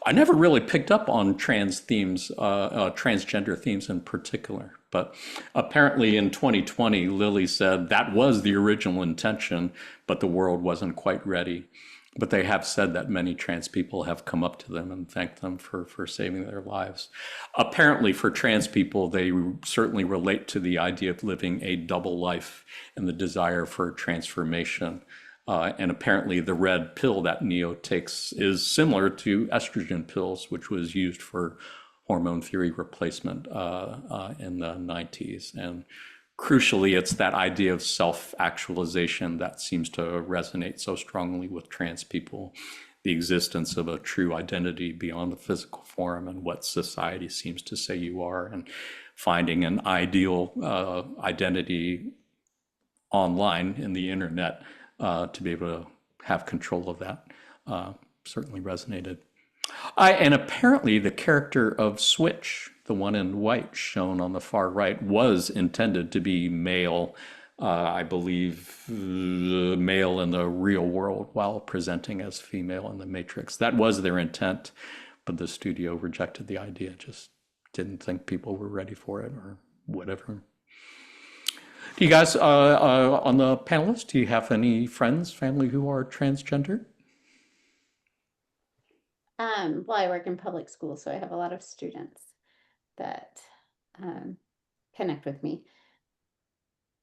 I never really picked up on trans themes, transgender themes in particular. But apparently in 2020, Lily said that was the original intention, but the world wasn't quite ready. But they have said that many trans people have come up to them and thanked them for saving their lives. Apparently for trans people, they certainly relate to the idea of living a double life and the desire for transformation. And apparently the red pill that Neo takes is similar to estrogen pills, which was used for hormone theory replacement in the 90s. And crucially, it's that idea of self-actualization that seems to resonate so strongly with trans people. the existence of a true identity beyond the physical form and what society seems to say you are, and finding an ideal identity online in the internet to be able to have control of that certainly resonated. And apparently the character of Switch, the one in white shown on the far right, was intended to be male, I believe, male in the real world while presenting as female in the Matrix. That was their intent, but the studio rejected the idea, just didn't think people were ready for it or whatever. Do you guys, on the panelists, do you have any friends, family who are transgender? Well, I work in public school, so I have a lot of students that connect with me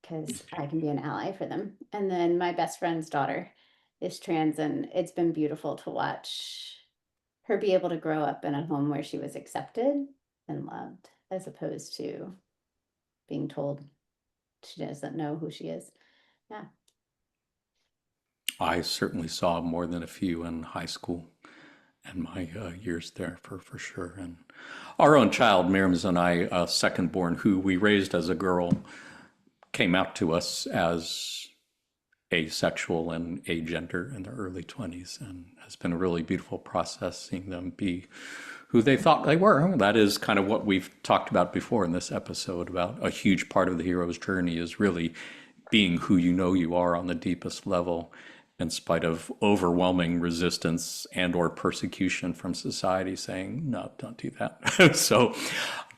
because I can be an ally for them. And then my best friend's daughter is trans, and it's been beautiful to watch her be able to grow up in a home where she was accepted and loved, as opposed to being told she doesn't know who she is. Yeah. I certainly saw more than a few in high school and my years there for sure. And our own child, Miriam's and I, second born, who we raised as a girl, came out to us as asexual and agender in their early 20s, and has been a really beautiful process seeing them be who they thought they were. That is kind of what we've talked about before in this episode, about a huge part of the hero's journey is really being who you know you are on the deepest level, in spite of overwhelming resistance and or persecution from society saying, no, don't do that. So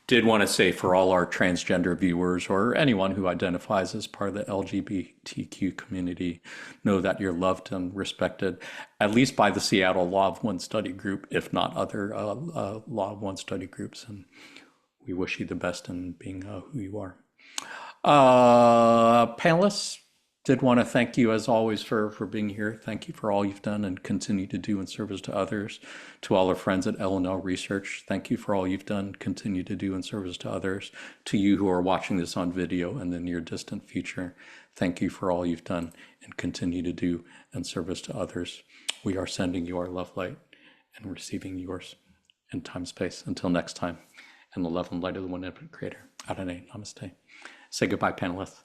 did want to say, for all our transgender viewers or anyone who identifies as part of the LGBTQ community, know that you're loved and respected, at least by the Seattle Law of One study group, if not other Law of One study groups. And we wish you the best in being who you are. Panelists, did want to thank you as always for being here. Thank you for all you've done and continue to do in service to others. To all our friends at L&L Research, thank you for all you've done, continue to do in service to others. To you who are watching this on video in the near distant future, thank you for all you've done and continue to do in service to others. We are sending you our love light and receiving yours in time space. Until next time, in the love and light of the one infinite creator. Adonai, namaste. Say goodbye, panelists.